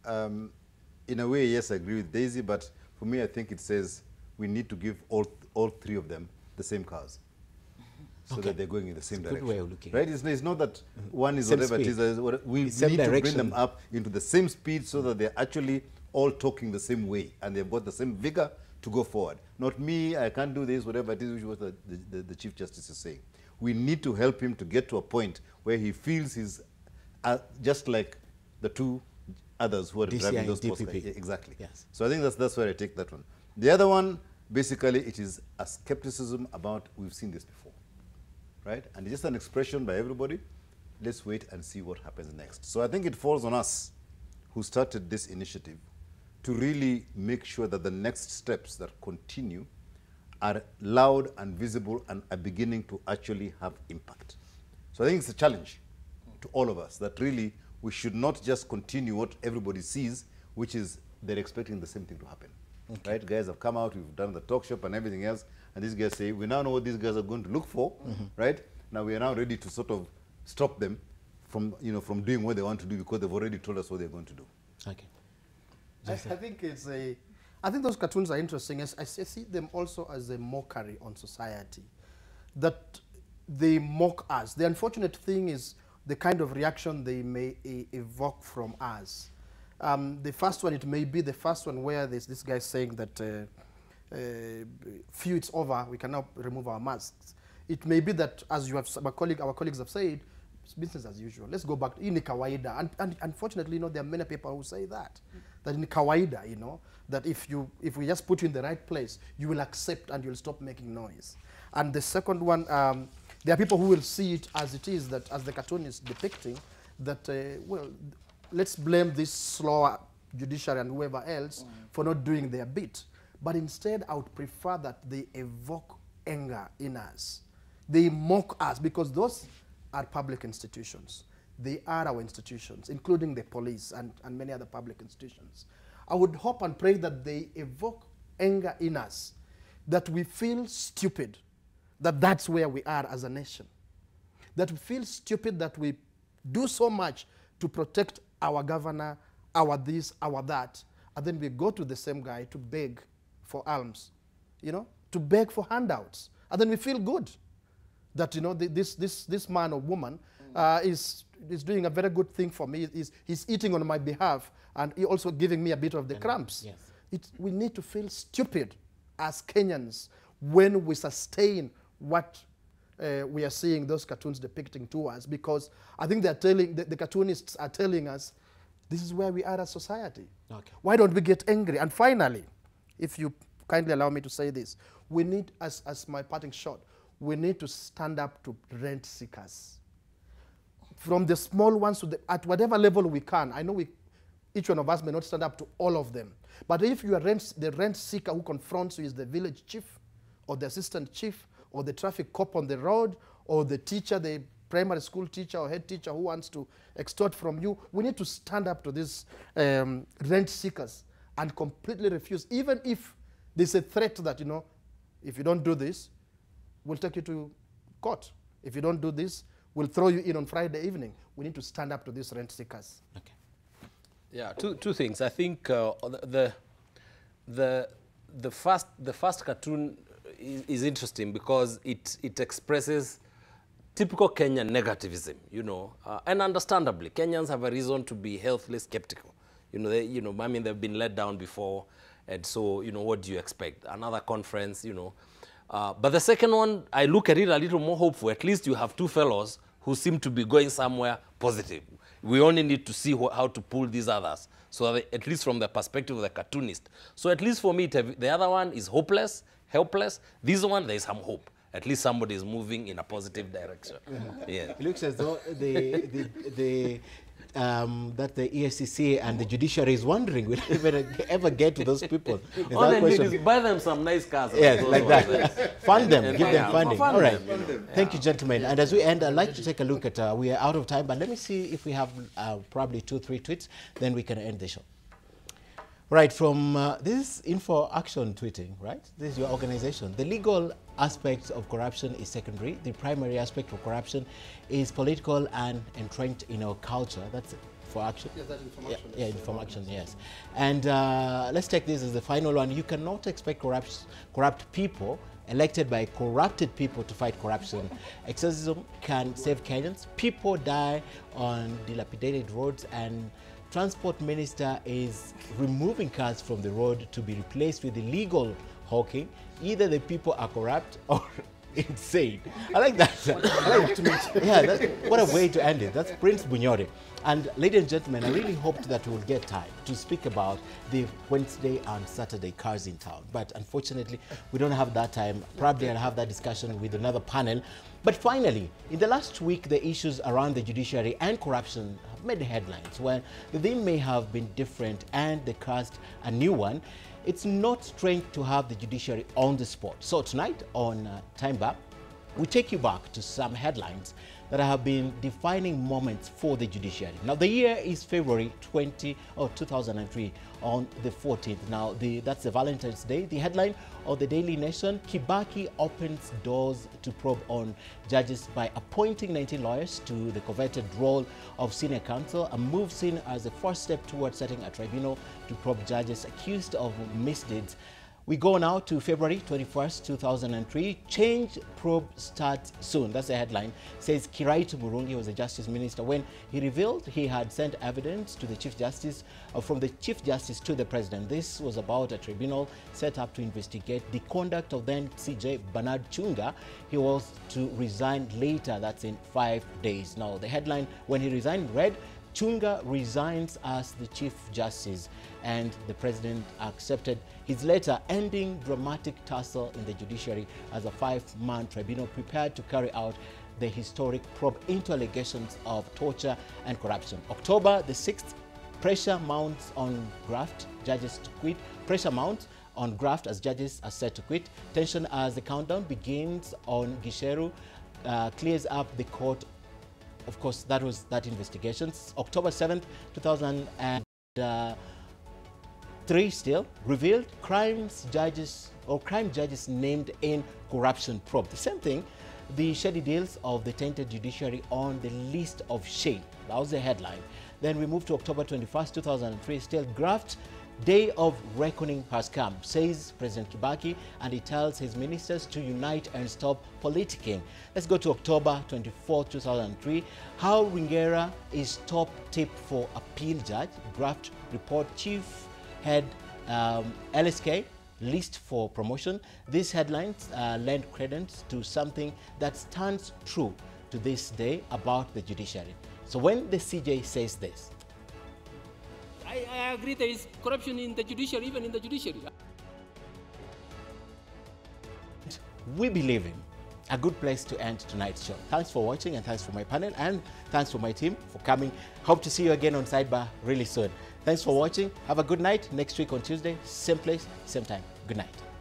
in a way, yes, I agree with Daisy, but for me, I think it says we need to give all three of them the same cars. So that they're going in the same direction. Good way of looking. Right? It's not that one is whatever it is. We need to bring them up into the same speed so that they're actually all talking the same way and they've got the same vigor to go forward. Not me, I can't do this, whatever it is, which was the Chief Justice is saying. We need to help him to get to a point where he feels he's just like the two others who are DCI driving those and DPP. Exactly. Yes. So I think that's where I take that one. The other one, basically, it is a skepticism about we've seen this before. Right? And it's just an expression by everybody. Let's wait and see what happens next. So I think it falls on us who started this initiative to really make sure that the next steps that continue are loud and visible and are beginning to actually have impact. So I think it's a challenge to all of us that really we should not just continue what everybody sees, which is they're expecting the same thing to happen. Okay. Right? Guys have come out, we've done the talk shop and everything else, and these guys say, we now know what these guys are going to look for, right? Now we are now ready to sort of stop them from, from doing what they want to do because they've already told us what they're going to do. Okay. I think I think those cartoons are interesting. I see them also as a mockery on society, that they mock us. The unfortunate thing is the kind of reaction they may evoke from us. The first one, it may be the first one where there's this guy saying that few it's over, we can now remove our masks. It may be that, as you have, our colleagues have said, it's business as usual. Let's go back in kawaida. And unfortunately, there are many people who say that in kawaida, that if we just put you in the right place, you will accept and you'll stop making noise. And the second one, there are people who will see it as it is, that as the cartoon is depicting, that, well, let's blame this slower judiciary and whoever else for not doing their bit. But instead, I would prefer that they evoke anger in us. They mock us, because those are public institutions. They are our institutions, including the police and many other public institutions. I would hope and pray that they evoke anger in us, that we feel stupid, that that's where we are as a nation. That we feel stupid that we do so much to protect our governor, our this, our that, and then we go to the same guy to beg for alms, to beg for handouts. And then we feel good that, this man or woman is doing a very good thing for me. He's eating on my behalf, and he also giving me a bit of the crumbs. Yes. We need to feel stupid as Kenyans when we sustain what we are seeing those cartoons depicting to us, because I think they're telling, the cartoonists are telling us, this is where we are as society. Okay. Why don't we get angry? And finally, if you kindly allow me to say this, we need, as my parting shot, we need to stand up to rent seekers. From the small ones to at whatever level we can. I know each one of us may not stand up to all of them. But if you are the rent seeker who confronts you is the village chief or the assistant chief or the traffic cop on the road or the teacher, the primary school teacher or head teacher who wants to extort from you, we need to stand up to these rent seekers and completely refuse, even if there's a threat that, you know, if you don't do this, we'll take you to court. If you don't do this, we'll throw you in on Friday evening. We need to stand up to these rent seekers. Okay. Yeah, two things. I think the first cartoon is interesting because it expresses typical Kenyan negativism, you know, and understandably, Kenyans have a reason to be healthily skeptical. You know, I mean, they've been let down before, and so, you know, what do you expect? Another conference, you know. But the second one, I look at it a little more hopeful. At least you have two fellows who seem to be going somewhere positive. We only need to see how to pull these others, so that at least from the perspective of the cartoonist. So at least for me, the other one is hopeless, helpless. This one, there is some hope. At least somebody is moving in a positive direction. Yeah. It looks as though that the EFCC and the judiciary is wondering, will we ever get to those people? All they need is buy them some nice cars. Yes, like that. Fund them, give them funding. Fund All right. them. Thank you, gentlemen. And as we end, I'd like to take a look at, we are out of time, but let me see if we have probably 2-3 tweets, then we can end the show. Right, from this is Info Action tweeting, right? This is your organization. The legal aspect of corruption is secondary. The primary aspect of corruption is political and entrenched in our culture. That's for action. Yes, that's information. Yeah, information, yes. And let's take this as the final one. You cannot expect corrupt people elected by corrupted people to fight corruption. Exorcism can save Kenyans. People die on dilapidated roads, and Transport Minister is removing cars from the road to be replaced with illegal hawking. Either the people are corrupt or insane. I like that. Yeah, what a way to end it. That's Prince Bunyore. And ladies and gentlemen, I really hoped that we'll get time to speak about the Wednesday and Saturday cars in town. But unfortunately, we don't have that time. Probably I'll have that discussion with another panel. But finally, in the last week, the issues around the judiciary and corruption have made headlines. Well, they may have been different and they cast a new one. It's not strange to have the judiciary on the spot. So tonight on Time Bar, we take you back to some headlines that have been defining moments for the judiciary. Now, the year is February 2003 on the 14th. Now, that's the Valentine's Day. The headline of the Daily Nation, Kibaki opens doors to probe on judges by appointing 19 lawyers to the coveted role of senior counsel, a move seen as the first step towards setting a tribunal to probe judges accused of misdeeds. We go now to February 21st, 2003. Change probe starts soon. That's the headline. Says Kiraitu Murungi was the Justice Minister when he revealed he had sent evidence to the Chief Justice, from the Chief Justice to the President. This was about a tribunal set up to investigate the conduct of then CJ Bernard Chunga. He was to resign later, that's in 5 days. Now, the headline when he resigned read, Chunga resigns as the Chief Justice, and the President accepted his letter, ending dramatic tussle in the judiciary as a 5-man tribunal prepared to carry out the historic probe into allegations of torture and corruption. October the 6th, pressure mounts on graft, judges to quit. Pressure mounts on graft as judges are set to quit. Tension as the countdown begins on Gisheru, clears up the court. Of course, that was that investigation. October 7th, 2003 still revealed crime judges named in corruption probe. The same thing, the shady deals of the tainted judiciary on the list of shame. That was the headline. Then we move to October 21st, 2003, still graft. Day of reckoning has come, says President Kibaki, and he tells his ministers to unite and stop politicking. Let's go to October 24, 2003. How Ringera is top tip for appeal judge. Graft report chief head LSK list for promotion. These headlines lend credence to something that stands true to this day about the judiciary. So when the CJ says this, I agree there is corruption in the judiciary, even in the judiciary. We believe him, a good place to end tonight's show. Thanks for watching, and thanks for my panel, and thanks for my team for coming. Hope to see you again on Sidebar really soon. Thanks for watching. Have a good night. Next week on Tuesday, same place, same time. Good night.